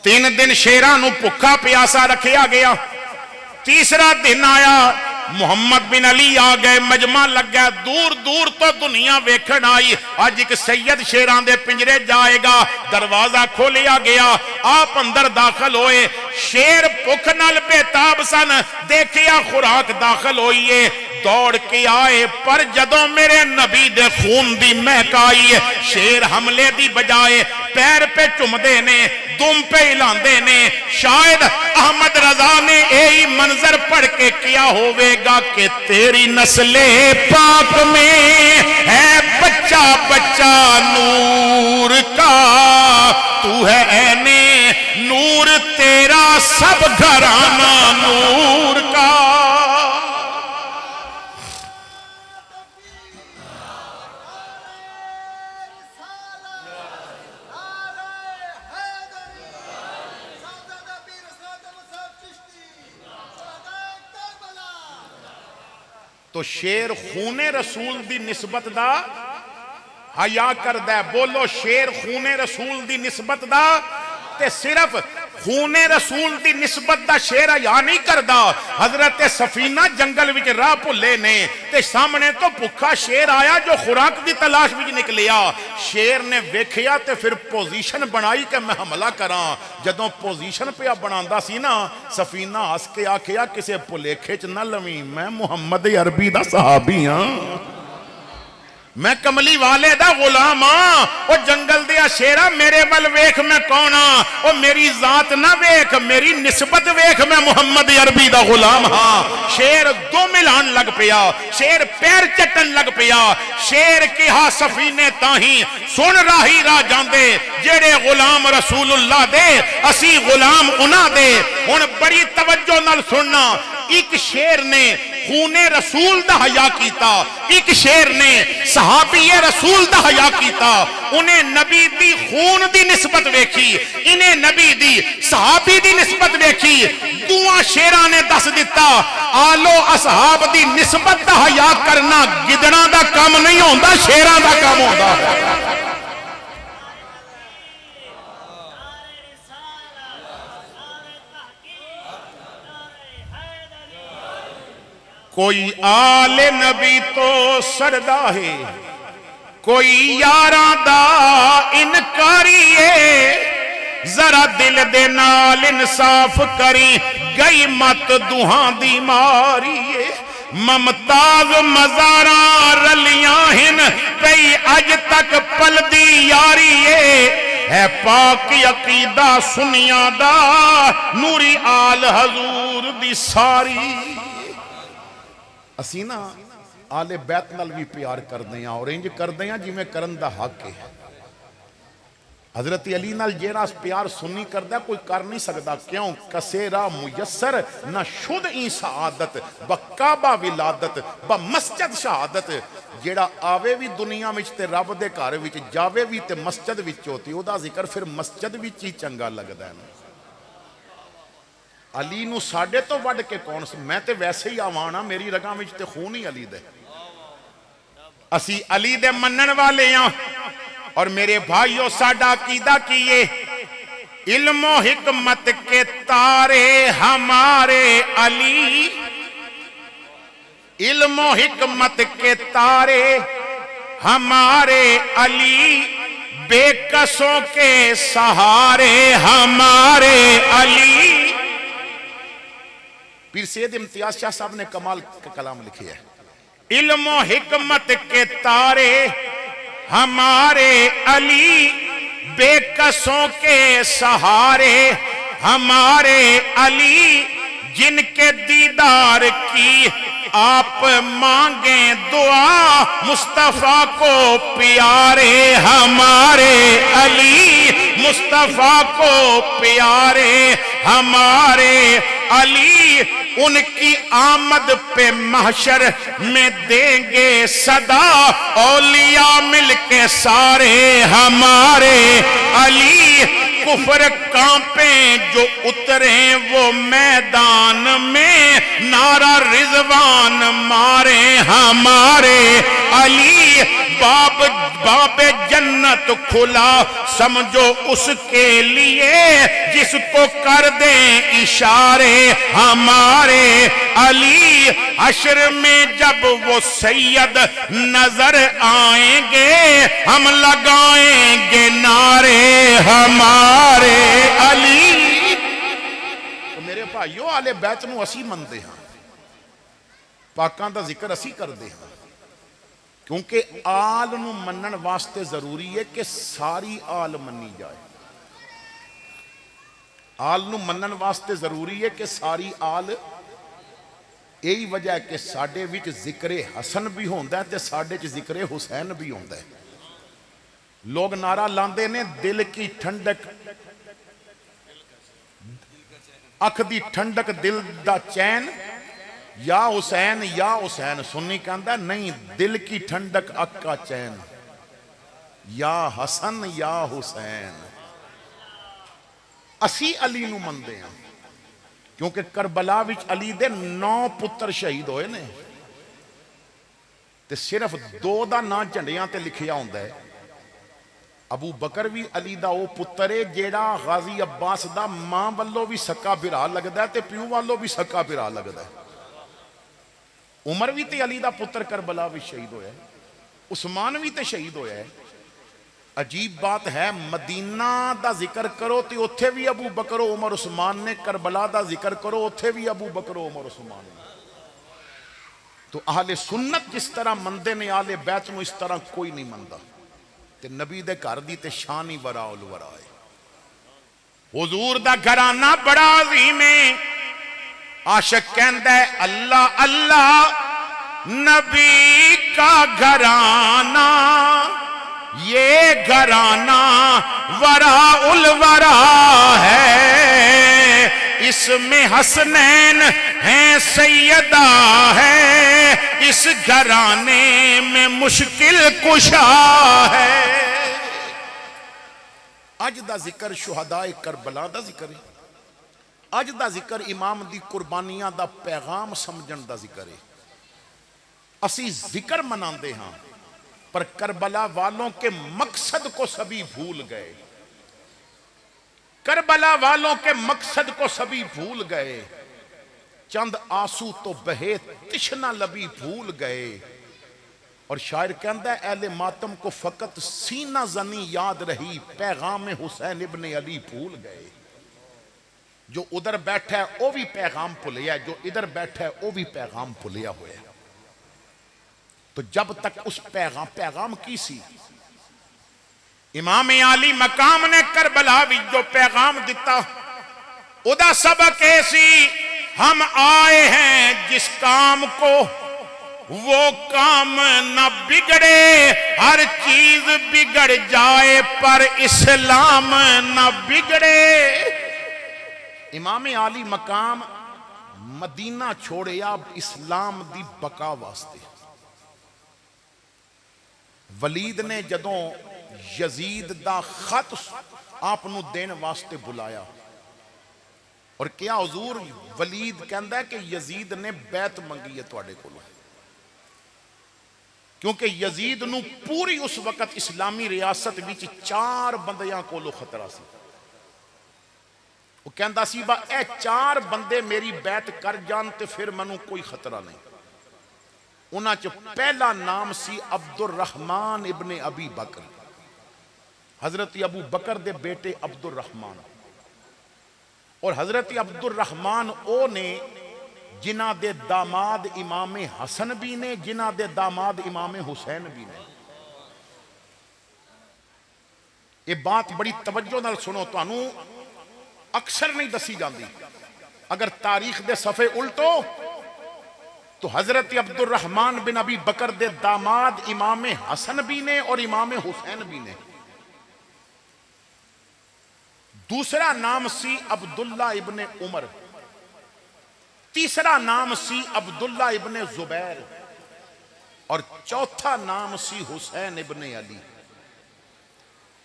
3 دن شیران نو بھکھا پیاسا رکھیا گیا۔ تیسرا دن آیا، محمد بن علی آ گئے، مجمع لگ گیا، دور دور تو دنیا ویکھن آئی، آج ایک سید شیران دے پنجرے جائے گا۔ دروازہ کھولیا گیا، آپ اندر داخل ہوئے، شیر بھوک نال بے تاب سن، دیکھیا خوراک داخل ہوئیے، دوڑ کے آئے پر جدوں میرے نبی دے خون دی مہک آئی ہے شیر حملے دی بجائے پیر پہ چمدے نے دم پہ ہلاندے نے شاید احمد رضا نے یہی منظر پڑھ کے کیا ہوئے گا کہ تیری نسل پاک میں ہے بچہ بچہ نور کا تو ہے عین نور تیرا سب گھرانہ نور کا تو شیر خون رسول دی نسبت دا حیا کردہ بولو شیر خون رسول دی نسبت دا تے صرف خون رسول دی نسبت دا شیر حیا نہیں کردہ حضرت سفینہ جنگل وچ راہ بھلے نے تے سامنے تو بھکھا شیر آیا جو خوراک دی تلاش وچ نکلیا شیر نے ویکھیا تے پھر پوزیشن بنائی کہ میں حملہ کراں جدوں پوزیشن پہ بناندا سی نا سفینہ ہس کے آکھیا کسے بھلیکھے چ نہ لویں میں محمد عربی دا صحابی ہاں میں کملی والے دا غلام ہاں او جنگل دیا شیرہ میرے ول ویکھ میں کون ہاں او میری ذات نہ ویکھ میری نسبت ویکھ میں محمد عربی دا غلام ہاں شیر دو ملان لگ پیا شیر پیر چٹن لگ پیا شیر کی ہاں سفینے تاہیں سن راہی راہ جاندے جیڑے غلام رسول اللہ دے اسی غلام انہاں دے ان بڑی توجہ نال سننا ایک شیر نے خون رسول دا حیا کیتا ایک شیر نے صحابی رسول دا حیا کیتا انہیں نبی دی خون دی نسبت ویکھی انہیں نبی دی صحابی دی نسبت ویکھی دوہاں شیران نے دس دیتا آلو اصحاب دی نسبت دا حیا کرنا گدڑاں دا کام نہیں ہوندا شیران دا کام ہوندا کوئی آل نبی تو سردہ ہے کوئی یاراں دا انکاری ہے ذرا دل دے نال انصاف کری گئی مت دوہاں دی ماری ہے ممتاز مزاراں رلیاں ہن پئی اج تک پل دی یاری ہے پاک عقیدہ سنیاں دا نوری آل حضور دی ساری اسی نا آل بیت نال بھی پیار کر دیاں اور انج کر دیاں جی میں کرن دا حق ہے حضرت علی نال جیڑا پیار سنی کردہ کوئی کر نہیں سکتا کیوں کسیرا میسر نہ شد این سعادت بکعبہ ولادت بمسجد شہادت جیڑا آوے بھی دنیا وچ تے رب دے گھر وچ جاوے بھی تے مسجد وچ ہوتی او دا ذکر پھر مسجد وچ ہی چنگا لگدا ہے علی نو ساڑے تو وڈ کے کون سے میں تے ویسے ہی آوانا میری رگاں وچ تے خون ہی علی دے اسی علی دے منن والے ہیں اور میرے بھائیوں ساڑا عقیدہ کیے علم و حکمت کے تارے ہمارے علی علم و حکمت کے تارے ہمارے علی بے کسوں کے سہارے ہمارے علی پیر سید امتیاز شاہ صاحب نے کمال کا کلام لکھی ہے علم و حکمت کے تارے ہمارے علی بے کسوں کے سہارے ہمارے علی جن کے دیدار کی آپ مانگیں دعا مصطفیٰ کو پیارے ہمارے علی مصطفیٰ کو پیارے ہمارے علی ان کی آمد پہ محشر میں دیں گے صدا اولیاء مل کے سارے ہمارے علی کفر کانپیں جو اتریں وہ میدان میں نعرہ رضوان مارے ہمارے علی باب جنت کھلا سمجھو اس کے لیے جس کو کر دیں اشارے ہمارے علی حشر میں جب وہ سید نظر آئیں گے ہم لگائیں گے نعرے ہمارے علی تو میرے بھائیو آل بیت نو اسی مندے ہیں پاکاں دا ذکر اسی کردے ہیں کیونکہ آل نو منن واسطے ضروری ہے کہ ساری آل منی جائے. آل نو منن واسطے ضروری ہے کہ ساری آل. یہی وجہ ہے کہ ساڈے وچ ذکر حسن بھی ہوندا ہے تے ساڈے وچ ذکر حسین بھی ہوندا ہے. لوگ نعرہ لاندے نے دل کی ٹھنڈک اکھ دی ٹھنڈک دل دا چین یا حسین یا حسین. سنی کہندا نہیں دل کی ٹھنڈک اکھ کا چین یا حسن یا حسین. اسی علی نو مندے ہیں کیونکہ کربلا وچ علی دے 9 پتر شہید ہوئے نے تے صرف 2 دا نا جھنڈیاں تے لکھیا ہوندا ہے. ابو بکر بھی علی دا او پتر ہے جیڑا غازی عباس دا ماں والوں بھی سکا بھرا لگدا ہے تے پیو والوں بھی سکا بھرا لگدا ہے. عمر بھی تے علی دا پتر کربلا بھی شہید ہویا ہے. عثمان بھی تے شہید ہویا ہے. عجیب بات ہے مدینہ دا ذکر کرو تے اوتھے بھی ابو بکر و عمر عثمان نے, کربلا دا ذکر کرو اوتھے بھی ابو بکر و عمر عثمان نے. تو اہل سنت جس طرح مندے نے اہل بیت نو اس طرح کوئی نہیں مندا. تے نبی دے گھر دی تے شان ہی وراء الورا ہے. حضور دا گھرانہ بڑا عظیم ہے. عاشق کہندا ہے اللہ اللہ نبی کا گھرانہ یہ گھرانہ وراء الورا ہے. اس میں حسنین ہیں سیدہ ہے اس گھرانے میں مشکل کشا ہے. اج دا ذکر شہداء کربلا دا ذکر ہے. اج دا ذکر امام دی قربانیاں دا پیغام سمجھن دا ذکر ہے. اسی ذکر مناندے ہاں پر کربلا والوں کے مقصد کو سبھی بھول گئے. کربلا والوں کے مقصد کو سبھی بھول گئے. چند آنسو تو بہے تشنہ لبی بھول گئے. اور شاعر کہندا ہے اہل ماتم کو فقط سینہ زنی یاد رہی پیغام حسین ابن علی بھول گئے. جو ادھر بیٹھا ہے وہ بھی پیغام بھولیا ہے, جو ادھر بیٹھا ہے وہ بھی پیغام بھولیا ہوا ہے. تو جب تک اس پیغام کی سی امام علی مقام نے کربلا بھی جو پیغام دیتا ادا سبق ایسی ہم آئے ہیں جس کام کو وہ کام نہ بگڑے ہر چیز بگڑ جائے پر اسلام نہ بگڑے. امام علی مقام مدینہ چھوڑے اب اسلام دی بقا واسطے. ولید نے جدوں یزید دا خط آپ نو دین واسطے بلایا اور کیا حضور ولید کہندا ہے کہ یزید نے بیعت منگی ہے تواڈے کولوں کیونکہ یزید نو پوری اس وقت اسلامی ریاست وچ 4 بندیاں کولوں خطرہ سی. وہ کہندا سی با اے 4 بندے میری بیعت کر جان تے پھر منوں کوئی خطرہ نہیں. انہاں چ پہلا نام سی عبد الرحمن ابن ابی بکر. حضرت ابو بکر دے بیٹے عبد الرحمن اور حضرت عبد الرحمن او نے جنہ دے داماد امام حسن بھی نے جنہ دے داماد امام حسین بھی نے. یہ بات بڑی توجہ نال سنو تانوں اکثر نہیں دسی جاندی. اگر تاریخ دے صفحے الٹو تو حضرت عبد الرحمن بن ابی بکر دے داماد امام حسن بھی نے اور امام حسین بھی نے. دوسرا نام سی عبداللہ ابن عمر. تیسرا نام سی عبداللہ ابن زبیر اور چوتھا نام سی حسین ابن علی.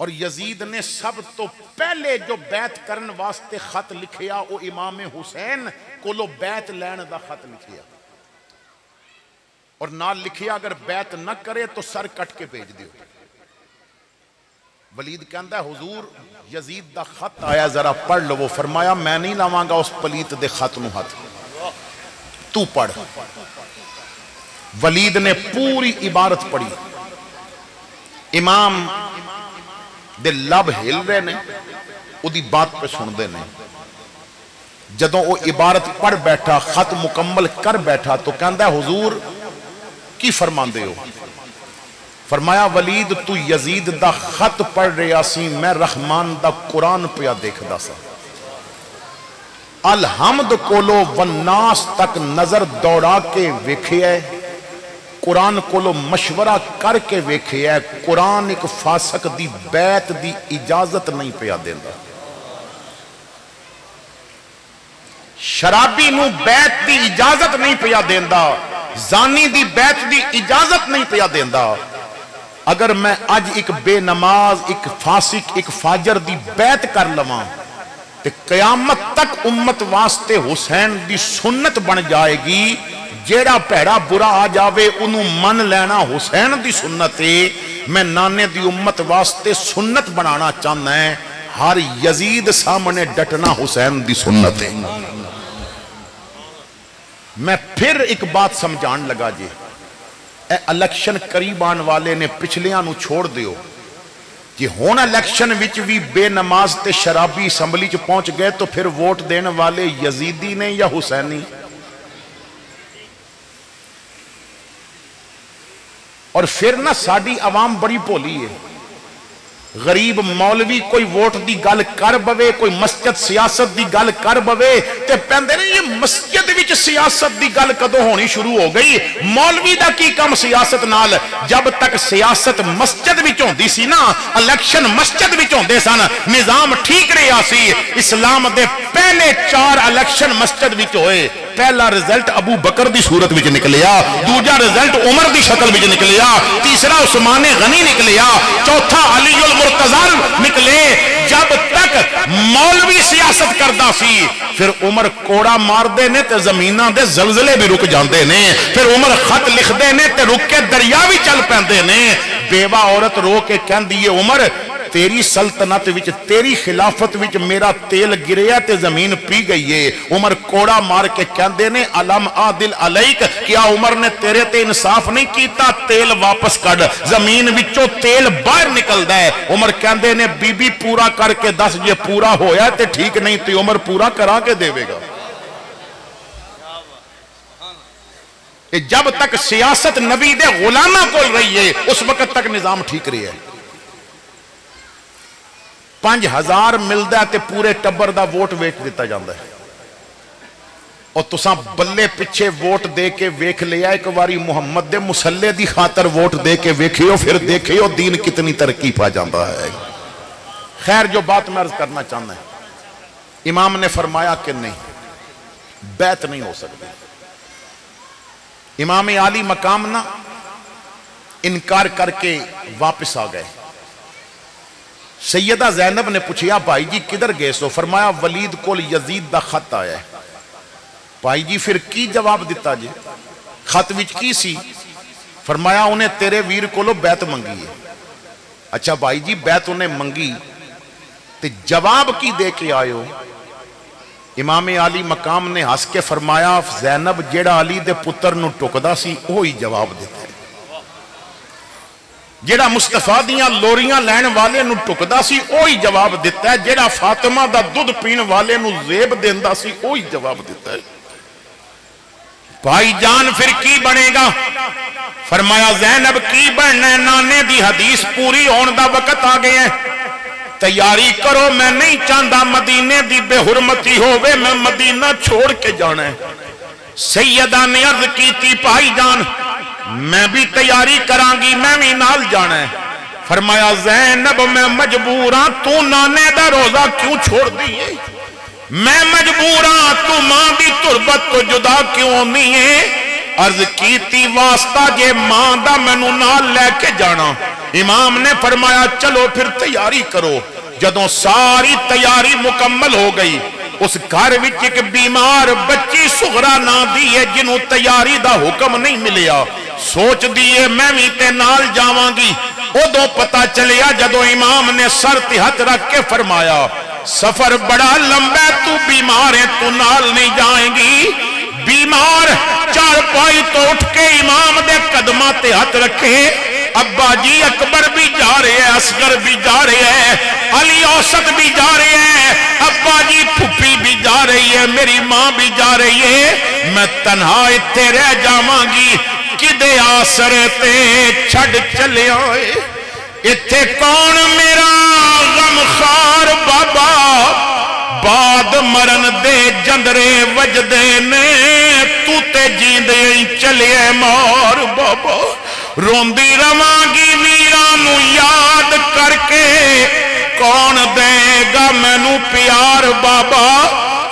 اور یزید نے سب تو پہلے جو بیعت کرن واسطے خط لکھیا وہ امام حسین کولو بیعت لین دا خط لکھیا اور نال لکھیا اگر بیعت نہ کرے تو سر کٹ کے بھیج دیو. ولید کہندا ہے حضور یزید دا خط آیا ذرا پڑھ لو. وہ فرمایا میں نہیں لاواں گا اس پلیت دے خط نو ہاتھ, تو پڑھ. ولید نے پوری عبارت پڑھی. امام دے لب ہل رہے نے او دی بات پہ سن دے نے. جدوں وہ عبارت پڑھ بیٹھا خط مکمل کر بیٹھا تو کہندا ہے حضور کی فرماندے ہو؟ فرمایا ولید تو یزید دا خط پڑھ رہا سی، میں رحمان دا قرآن پیا دیکھدا سا۔ الحمد کولو والناس تک نظر دوڑا کے ویکھیا ہے، قرآن کولو مشورہ کر کے ویکھیا ہے، قرآن ایک فاسق دی بیعت دی اجازت نہیں پیا دیندا۔ شرابی نو بیعت دی اجازت نہیں پیا دیندا، زانی دی بیعت دی اجازت نہیں پیا دیندا۔ اگر میں اج ایک بے نماز، ایک فاسق، ایک فاجر دی بیعت کر لواں تے قیامت تک امت واسطے حسین دی سنت بن جائے گی۔ جیڑا پیڑا برا آ جاوے انہوں من لینا حسین دی سنت ہے۔ میں نانے دی امت واسطے سنت بنانا چاہنا ہے، ہر یزید سامنے ڈٹنا حسین دی سنت ہے۔ میں پھر ایک بات سمجھان لگا جی، اے الیکشن قریب آن والے نے پچھلیاں نو چھوڑ دیو کہ ہون الیکشن وچ بھی بے نماز تے شرابی اسمبلی چ پہنچ گئے تو پھر ووٹ دینے والے یزیدی نے یا حسینی؟ اور پھر نہ ساڈی عوام بڑی بھولی ہے، غریب مولوی کوئی ووٹ دی گل کر بوے، کوئی مسجد سیاست دی گل کر بوے تے پہندے نے یہ مسجد وچ سیاست دی گل کدوں ہونی شروع ہو گئی؟ مولوی دا کی کم سیاست نال؟ جب تک سیاست مسجد وچ ہوندی سی نا، الیکشن مسجد وچ ہوندے سن، نظام ٹھیک رہیا سی۔ اسلام دے پہلے 4 الیکشن مسجد وچ ہوئے۔ پہلا رزلٹ ابو بکر دی صورت وچ نکلیا، دوجا رزلٹ عمر دی شکل وچ نکلیا، تیسرا عثمان غنی نکلیا، چوتھا علی المرتضی نکلے۔ جب تک مولوی سیاست کردا سی پھر عمر کوڑا مار دے نے تے زمیناں دے زلزلے بھی رک جاندے نے، پھر عمر خط لکھ دے نے تے رک کے دریا بھی چل پیندے نے۔ بیوہ عورت رو کے کہندی ہے عمر تیری سلطنت وچ، تیری خلافت وچ میرا تیل گریا تے زمین پی گئی ہے۔ عمر کوڑا مار کے کہندے نے علم عادل علیک، کیا عمر نے تیرے تے انصاف نہیں کیتا؟ تیل واپس کڈ، زمین وچوں تیل باہر نکلدا ہے۔ عمر کہندے نے بی بی پورا کر کے دس، جے پورا ہویا تے ٹھیک نہیں تے عمر پورا کرا کے دے گا۔ جب تک سیاست نبی دے غلاماں کول رہی ہے اس وقت تک نظام ٹھیک رہی ہے۔ 5000 ملدا تے پورے ٹبر دا ووٹ ویچ دیتا جاندا ہے۔ اور تساں بلے پیچھے ووٹ دے کے ویکھ لیا ایک واری محمد دے مسلے دی خاطر ووٹ دے کے ویکھیو، پھر دیکھیو دین کتنی ترقی پا جاندا ہے۔ خیر جو بات میں عرض کرنا چاہنا ہے، امام نے فرمایا کہ نہیں، بیعت نہیں ہو سکتی۔ امام عالی مقام نہ انکار کر کے واپس آ گئے۔ سیدہ زینب نے پوچھیا بھائی جی کدھر گئے سو؟ فرمایا ولید کول یزید دا خط آیا ہے۔ بھائی جی پھر کی جواب دیتا جی؟ خط وچ کی سی؟ فرمایا انہیں تیرے ویر کولو بیعت منگی ہے۔ اچھا بھائی جی بیعت انہیں منگی تے جواب کی دے کے آئے ہو؟ امام علی مقام نے ہس کے فرمایا زینب جیڑا علی دے پتر نو ٹکدا سی وہی جواب دیتا ہے، جیڑا مصطفیٰ دیاں لوریاں لین والے نو ٹکدا سی وہی جواب دیتا ہے، جیڑا فاطمہ دا دودھ پین والے نو زیب دیندا سی وہی جواب دیتا ہے۔ بھائی جان پھر کی بنے گا؟ فرمایا زینب کی بننا ہے، نانے دی حدیث پوری ہون دا وقت آ گئے ہیں، تیاری کرو، میں نہیں چاہتا مدینے دی بے حرمتی ہوئے، میں مدینہ چھوڑ کے جانا ہے۔ سیدہ نے عرض کی تھی بھائی جان میں بھی تیاری کران گی، میں بھی نال جانا ہے۔ فرمایا زینب میں مجبور ہاں، تو نانے دا روزہ کیوں چھوڑ دیئے؟ میں مجبور ہاں، تو ماں دی تربت تو جدا کیوں نہیں ہے؟ عرض کیتی واسطہ جے ماں دا مینوں نال لے کے جانا۔ امام نے فرمایا چلو پھر تیاری کرو۔ جدوں ساری تیاری مکمل ہو گئی، اس گھر وچ ایک بیمار بچی سغرا نام دی ہے جنوں تیاری دا حکم نہیں ملیا، سوچ دیئے میں بھی تے نال جاواں گی۔ ادو پتا چلیا جدوں امام نے سر تے ہاتھ رکھ کے فرمایا سفر بڑا لمبا، تو بیمار ہے، تو نال نہیں جائیں گی۔ بیمار چار پائی تو اٹھ کے امام دے قدماں تے ہاتھ رکھے، ابا جی اکبر بھی جا رہے ہیں، اصغر بھی جا رہے ہیں، علی اوسط بھی جا رہے ہیں، ابا جی پھپھی بھی جا رہی ہے، میری ماں بھی جا رہی ہے، میں تنہا اتنے رہ جاواں گی، کدے آسرے تے چھڑ چلے آئے، اتنے کون میرا غمخار بابا، بعد مرن دے جندرے وجدے نے، تو تے جیندے چلے مار بابا، روندی روانگی ویرانو یاد کر کے، کون دے گا مینو پیار بابا،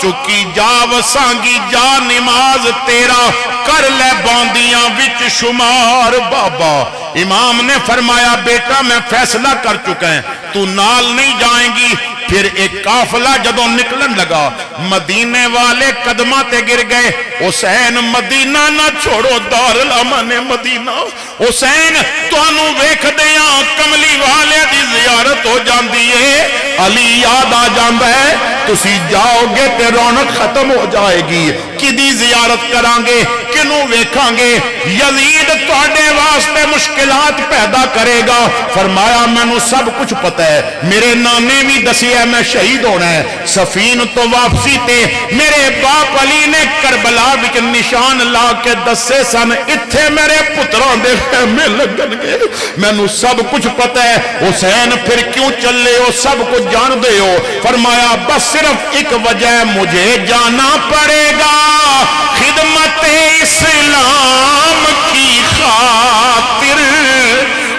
چکی جا وسانگی جا نماز تیرا، کر لے باندیاں وچ شمار بابا۔ امام نے فرمایا بیٹا میں فیصلہ کر چکا ہے، تو نال نہیں جائیں گی۔ پھر ایک قافلہ جدوں نکلن لگا، مدینے والے قدمہ تے گر گئے، حسین مدینہ نہ چھوڑو، دارالامن مدینہ، حسین تانوں ویکھ دیاں کملی والے دی زیارت ہو جاندی ہے، علی یاد آ جاندا ہے، تسی جاؤ گے تے رونق ختم ہو جائے گی، کدی زیارت کران گے، کنوں ویکھاں گے، یزید تواڈے واسطے مشکلات پیدا کرے گا۔ فرمایا مینوں سب کچھ پتہ ہے، میرے نانے بھی دسی ہے میں شہید ہونا ہے، سفین تو واپسی تے میرے باپ علی نے کربلا وچ نشان لا کے دسے سن، اتھے میرے پتراں دے خیمے لگن گے، مینوں سب کچھ پتہ ہے۔ حسین پھر کیوں چلے ہو، سب کچھ جان دے ہو۔ فرمایا بس صرف ایک وجہ، مجھے جانا پڑے گا خدمت اسلام کی خاطر،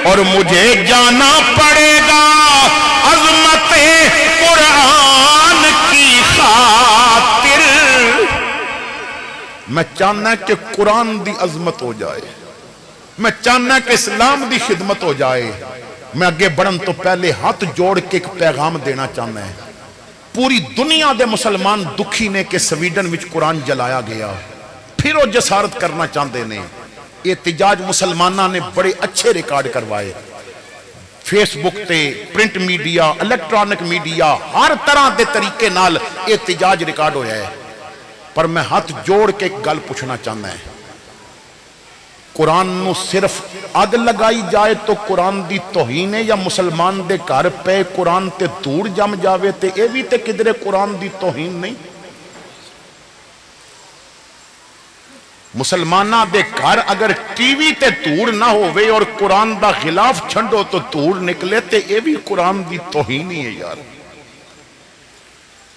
اور مجھے جانا پڑے گا عظمت قرآن کی خاطر۔ میں چاہنا کہ قرآن دی عظمت ہو جائے، میں چاہنا کہ اسلام دی خدمت ہو جائے۔ میں آگے بڑھن تو پہلے ہاتھ جوڑ کے ایک پیغام دینا چاہنا ہے۔ پوری دنیا دے مسلمان دکھی نے کہ سویڈن وچ قرآن جلایا گیا، پھر وہ جسارت کرنا چاہتے نے۔ احتجاج مسلمانہ نے بڑے اچھے ریکارڈ کروائے، فیس بک تے، پرنٹ میڈیا، الیکٹرانک میڈیا، ہر طرح دے طریقے نال احتجاج ریکارڈ ہویا ہے۔ پر میں ہاتھ جوڑ کے ایک گل پوچھنا چاہنا ہے، قرآن نو صرف اگ لگائی جائے تو قرآن دی توہین ہے، یا مسلمان دے گھر پہ قرآن تے دھوڑ جم جاوے تے اے بھی تے کدرے قرآن دی توہین نہیں؟ مسلمانہ دے گھر اگر ٹی وی تے دھوڑ نہ ہوئے اور قرآن دا خلاف چھنڈو تو دھوڑ نکلے تے اے بھی قرآن دی توہین ہی ہے یار۔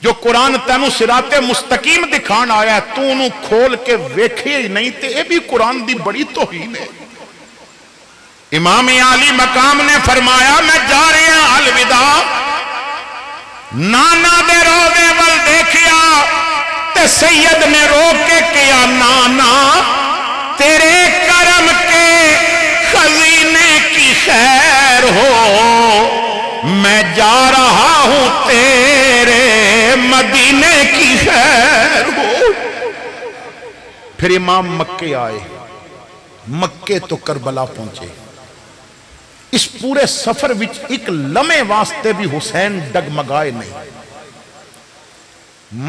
جو قرآن تینوں صراط مستقیم دکھان آیا ہے، تو انہوں کھول کے ویکھے ہی نہیں تے اے بھی قرآن دی بڑی توہین ہے۔ امام عالی مقام نے فرمایا میں جا رہے ہیں الوداع، نانا دے روضے ول دیکھیا تے سید نے رو کے کیا، نانا تیرے کرم کے خزینے کی خیر ہو، میں جا رہا ہوں تیرے مدینے کی خیر ہو۔ پھر امام مکے آئے، مکے تو کربلا پہنچے۔ اس پورے سفر وچ ایک لمحے واسطے بھی حسین ڈگمگائے نہیں۔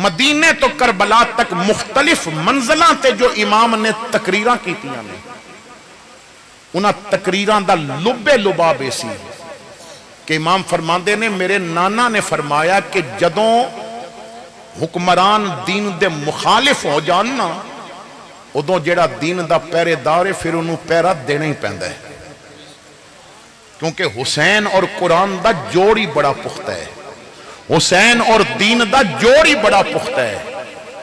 مدینے تو کربلا تک مختلف منزلوں تے جو امام نے تقریراں کیتیاں نے، انہاں تقریراں دا لبے لباب ایسی کہ امام فرماندے نے میرے نانا نے فرمایا کہ جدوں حکمران دین دے مخالف ہو جاننا، ادوں جیڑا دین دا پہرے دار ہے پھر انہوں پہرا دینا ہی پیندا ہے، کیونکہ حسین اور قرآن دا جوڑی بڑا پختہ ہے، حسین اور دین دا جوڑی بڑا پختہ ہے۔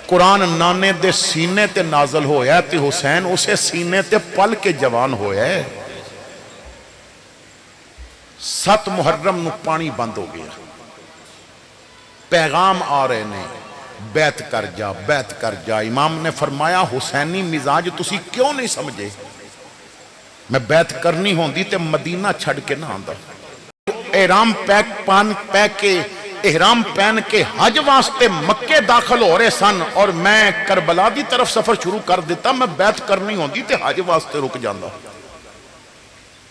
قرآن نانے دے سینے تے نازل ہویا ہے تے حسین اسے سینے تے پل کے جوان ہویا ہے۔ 7 محرم نو پانی بند ہو گیا، پیغام آ رہے نے بیعت کر جا، بیعت کر جا۔ امام نے فرمایا حسینی مزاج تسی کیوں نہیں سمجھے؟ میں بیعت کرنی ہوندی تے مدینہ چھڑ کے نہ آندا۔ احرام احرام پہن کے حج واسطے مکے داخل ہو رہے سن اور میں کربلا دی طرف سفر شروع کر دیتا، میں بیعت کرنی ہوندی تے حج واسطے رک جاندا۔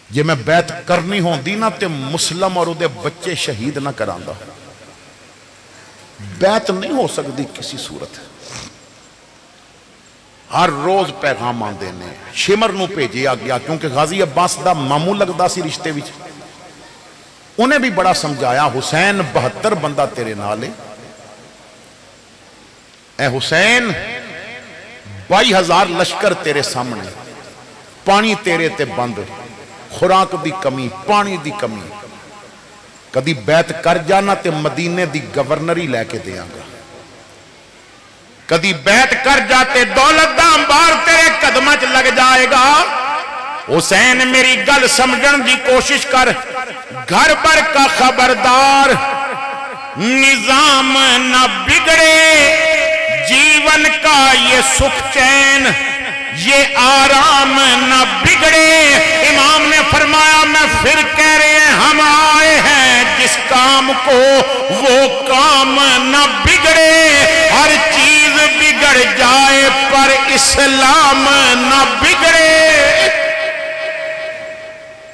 جے میں بیعت کرنی ہوندی نا تے مسلم اور دے بچے شہید نہ کراندا۔ بیعت نہیں ہو سکتی کسی صورت۔ ہر روز پیغام آندے نے. شمر نو بھیجیا گیا کیونکہ غازی عباس دا ماموں لگدا سی رشتے وچ. انہیں بھی بڑا سمجھایا حسین 72 بندہ تیرے نال ہے. اے حسین 22,000 لشکر تیرے سامنے, پانی تیرے تے بند, خوراک دی کمی, پانی دی کمی. کدی بیعت کر جانا تے مدینے دی گورنری لے کے دیاں گا. کدی بیعت کر جاتے دولت دا انبار تیرے قدمہ چ لگ جائے گا. حسین میری گل سمجھن دی کوشش کر. گھر پر کا خبردار, نظام نہ بگڑے, جیون کا یہ سکھ چین, یہ آرام نہ بگڑے. امام نے فرمایا میں پھر کہہ رہے ہیں ہم آئے ہیں جس کام کو وہ کام نہ بگڑے. ہر چیز بگڑ جائے پر اسلام نہ بگڑے.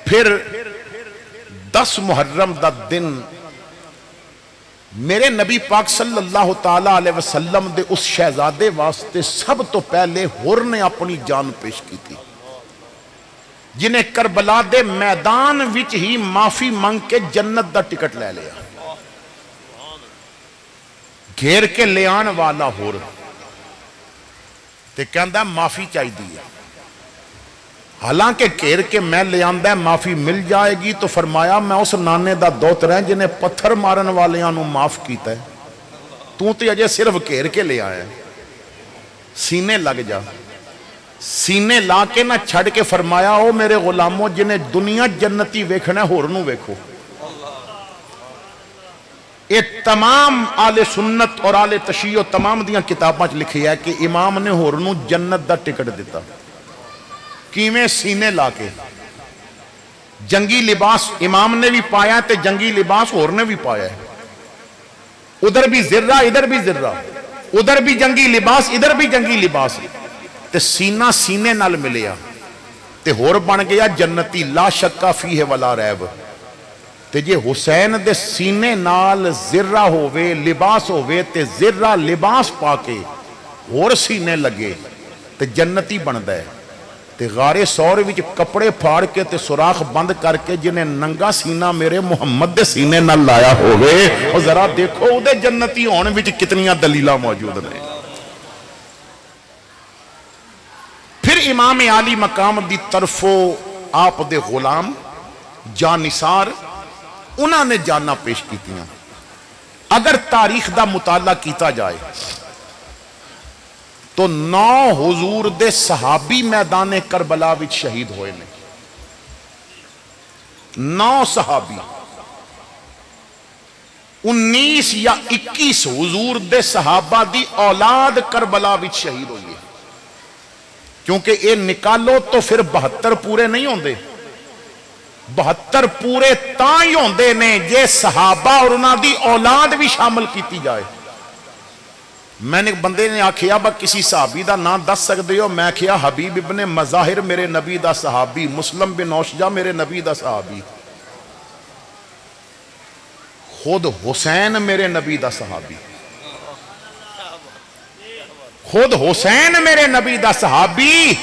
پھر 10 محرم دا دن میرے نبی پاک صلی اللہ تعالی علیہ وسلم دے اس شہزادے واسطے سب تو پہلے حر نے اپنی جان پیش کی تھی, جنہیں کربلا دے میدان وچ ہی معافی مانگ کے جنت دا ٹکٹ لے لیا. گھیر کے لے آن والا حر تے کہندا معافی چاہیے. حالانکہ گھیر کے میں لے آندا ہے معافی مل جائے گی, تو فرمایا میں اس نانے دا دوتر ہیں جنہیں پتھر مارن والیاں نو معاف کیتا ہے. تو اجے صرف گھیر کے لے آیا ہے, سینے لگ جا. سینے لا کے نہ چھڑ کے فرمایا او میرے غلاموں جنہیں دنیا جنتی ویکھنا ہے ہور نو ویکھو. یہ تمام آل سنت اور آل تشیع تمام دیاں کتاباں چ لکھی ہے کہ امام نے ہور نو جنت دا ٹکٹ دیتا. کیویں؟ سینے لا کے. جنگی لباس امام نے بھی پایا تے جنگی لباس ہور نے بھی پایا ہے. ادھر بھی زرہ ادھر بھی زرہ, ادھر بھی جنگی لباس ادھر بھی جنگی لباس, تے سینہ سینے نال ملیا تے ہور بن گیا جنتی. لا شکا فیہ ولا ریب. تے جے حسین دے سینے نال زرہ ہووے لباس ہووے تے زرہ لباس پا کے ہور سینے لگے تے جنتی بندا ہے. تے غارے سور وچ کپڑے پھاڑ کے تے سوراخ بند کر کے جنہیں ننگا سینہ میرے محمد دے سینے نال لایا ہووے, اور ذرا دیکھو او دے جنتی ہون وچ کتنیاں دلیلاں موجود نے. پھر امام عالی مقام دی طرفوں آپ دے غلام جانثار انہاں نے جانا پیش کیتیاں. اگر تاریخ دا مطالعہ کیتا جائے تو 9 حضور دے صحابی میدان کربلا وچ شہید ہوئے نے. 9 صحابی, 19 یا 21 حضور دے صحابہ دی اولاد کربلا وچ شہید ہوئی ہے. کیونکہ یہ نکالو تو پھر 72 پورے نہیں ہوندے. 72 پورے تاں ہی ہوندے نے جے صحابہ اور انہاں دی اولاد بھی شامل کیتی جائے. میں نے بندے نے آکھیا با کسی صحابی دا نام دس سکدے ہو؟ میں کہیا حبیب ابن مظاہر میرے نبی دا صحابی, مسلم بن اوشجع میرے نبی دا صحابی, خود حسین میرے نبی دا صحابی, خود حسین میرے نبی دا صحابی.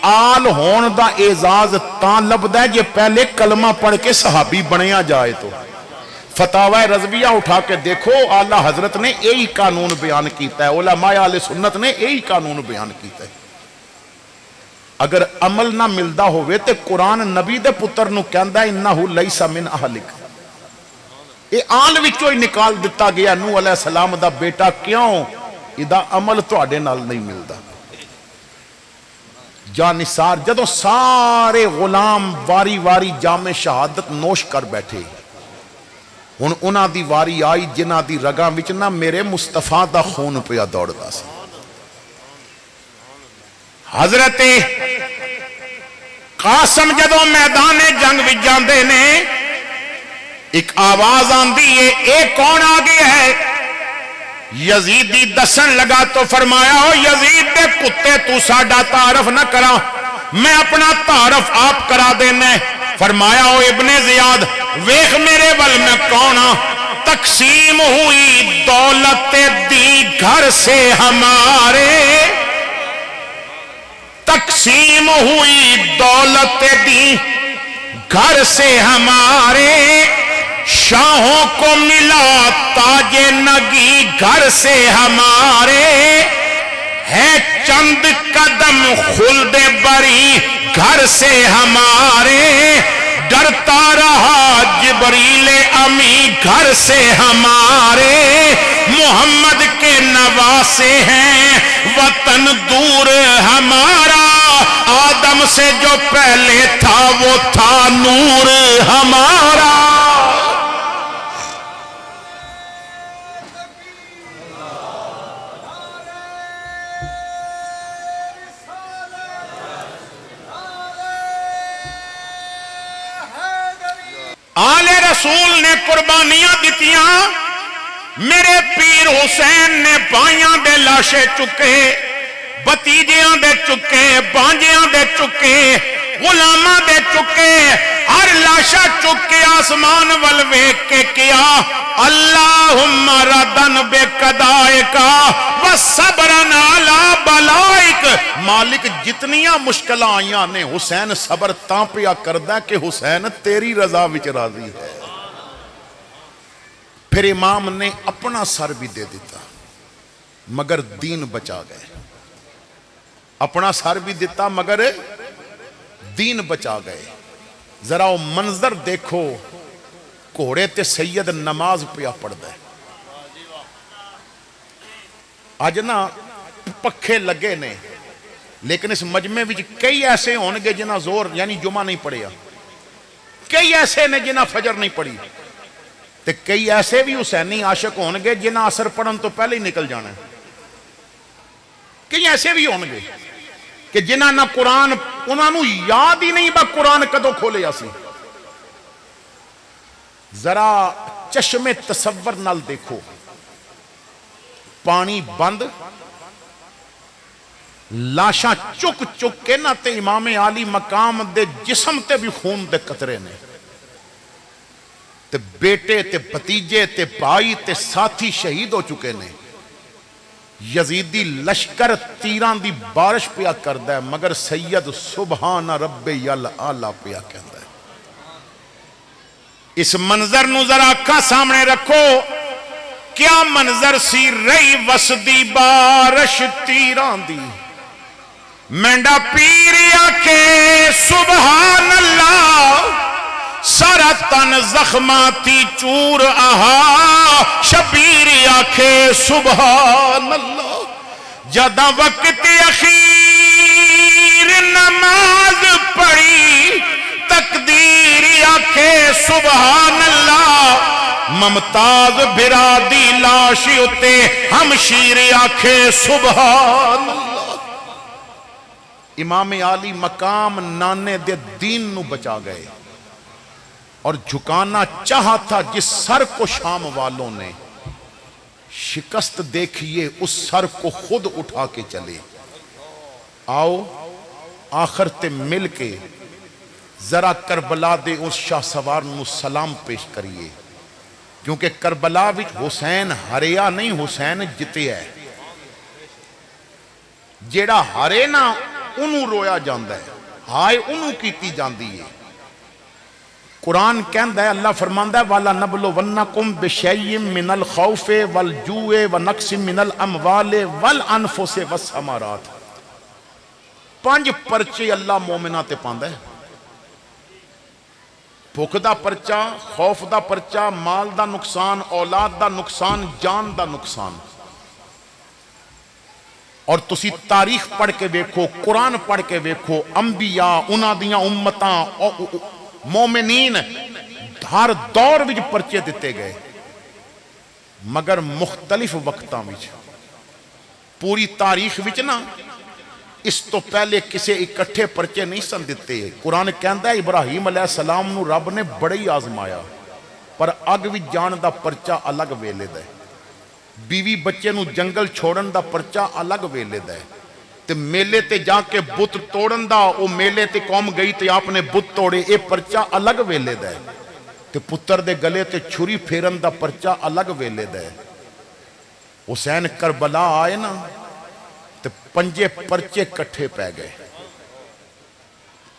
آل ہون دا اعزاز تاں لبدا ہے جے پہلے کلمہ پڑھ کے صحابی بنیا جائے. تو فتاوی رضویہ اٹھا کے دیکھو, اعلیٰ حضرت نے یہی قانون بیان کیتا ہے, علماء اہل سنت نے یہی قانون بیان کیتا ہے. اگر عمل نہ ملدا ہوئے تے قرآن نبی دے پتر نو کہندا ہے انہو لیس من اہلک. یہ آل وچوں ہی نکال دتا گیا نوح علیہ السلام دا بیٹا. کیوں؟ ادا عمل تواڈے نال نہیں ملدا. جانثار جدوں سارے غلام واری واری جام شہادت نوش کر بیٹھے, ہن انہاں دی واری آئی جنہاں دی رگاں وچ نہ میرے مصطفیٰ دا خون پیا دوڑدا سی. حضرت قاسم جدوں میدان جنگ وچ جاندے نے, ایک آواز آندی ہے اے کون آ گیا ہے؟ یزیدی دسن لگا تو فرمایا ہو یزید دے کتے تو ساڈا تعارف نہ کرا, میں اپنا تعارف آپ کرا دینا. فرمایا ہو ابن زیاد ویخ میرے ول میں کون ہاں؟ تقسیم ہوئی دولت دی گھر سے ہمارے, تقسیم ہوئی دولت دی گھر سے ہمارے، شاہوں کو ملا تاج نگی گھر سے ہمارے، ہے چند قدم خلد بری گھر سے ہمارے، ڈرتا رہا جبریل امی گھر سے ہمارے، محمد کے نواسے ہیں وطن دور ہمارا، آدم سے جو پہلے تھا وہ تھا نور ہمارا۔ آل رسول نے قربانیاں دیتیاں، میرے پیر حسین نے بائیاں دے لاشے چکے، بتیجیاں دے چکے، بانجیاں دے چکے، غلاماں دے چکے، ہر لاشا چکے آسمان والویک کے کیا اللہم ردن بے قدائکا وصبرن علی بلائک۔ مالک جتنیاں مشکلہ آئیاں نے حسین صبر تاں پیا کردہ کہ حسین تیری رضا وچ راضی ہے۔ پھر امام نے اپنا سر بھی دے دیتا مگر دین بچا گئے، اپنا سر بھی دیتا مگر دین بچا گئے۔ ذرا وہ منظر دیکھو، گھوڑے تے سید نماز پیا پڑھ دے، آج نا پکھے لگے نے، لیکن اس مجمع وچ کئی ایسے ہونگے جنہ زور یعنی جمعہ نہیں پڑھیا، کئی ایسے نے جنہ فجر نہیں پڑھی، تے کئی ایسے بھی حسینی عاشق ہونگے جنہ عصر پڑھن تو پہلے ہی نکل جانا ہے، کئی ایسے بھی ہونگے کہ جنہ نہ قرآن انہوں نے یاد ہی نہیں با قرآن کدو کھولے آسی۔ ذرا چشم تصور نال دیکھو، پانی بند، لاشاں چک چک کے نہ تے امام عالی مقام دے جسم تے بھی خون دے قطرے نے، تے بیٹے تے بھتیجے تے بھائی تے ساتھی شہید ہو چکے نے، یزیدی لشکر تیران دی بارش پیا کردہ ہے مگر سید سبحان رب یل آلہ پیا کہندہ ہے۔ اس منظر نو ذرا آنکھاں سامنے رکھو، کیا منظر سی رہی وسدی بارش تیران دی، مینڈا پیری آکھے سبحان اللہ، سارا تن زخماتی چور آہا، شبیر آکھے سبحان اللہ، جدہ وقت اخیر نماز پڑھی، تقدیر آکھے سبحان اللہ، ممتاز بھرا دی لاشی اتے ہمشیر آکھے سبحان اللہ۔ امام عالی مقام نانے دے دین نو بچا گئے اور جھکانا چاہا تھا جس سر کو شام والوں نے، شکست دیکھئے اس سر کو خود اٹھا کے چلے۔ آؤ آخر تے مل کے ذرا کربلا دے اس شاہ سوار نو سلام پیش کریے، کیونکہ کربلا وچ حسین ہریا نہیں، حسین جتے ہے، جیڑا ہرے نا انہوں رویا جاندہ ہے، ہائے انہوں کیتی جاندی ہے۔ قرآن کہندہ ہے، اللہ فرماندہ ہے وَلَا نَبْلُوَنَّكُمْ بِشَيْءٍ مِّنَ الْخَوْفِ وَالْجُوعِ وَنَقْصٍ مِّنَ الْأَمْوَالِ وَالْأَنفُسِ وَالثَّمَرَاتِ۔ 5 پرچے اللہ مومنہ تے پاندہ ہے، بھوک دا پرچہ، خوف دا پرچہ، مال دا نقصان، اولاد دا نقصان، جان دا نقصان۔ اور تسی تاریخ پڑھ کے دیکھو، قرآن پڑھ کے دیکھو، انبیاء انہاں دیاں امتاں مومنین ہر دور وچ پرچے دیتے گئے مگر مختلف وقتاں وچ۔ پوری تاریخ وچ نا اس تو پہلے کسے اکٹھے پرچے نہیں سن دیتے۔ قرآن کہندہ ہے ابراہیم علیہ السلام نو رب نے بڑے ہی آزمایا، پر اگ وچ جان دا پرچہ الگ ویلے دے، بیوی بچے نو جنگل چھوڑن دا پرچہ الگ ویلے دے، تے میلے تے جا کے بت توڑن دا، او میلے تے قوم گئی تے آپ نے بت توڑے، اے پرچہ الگ ویلے دے، تے پتر دے گلے تے چھری پھیرن دا پرچہ الگ ویلے دے۔ حسین کربلا آئے نا تے 5 پرچے کٹھے پہ گئے،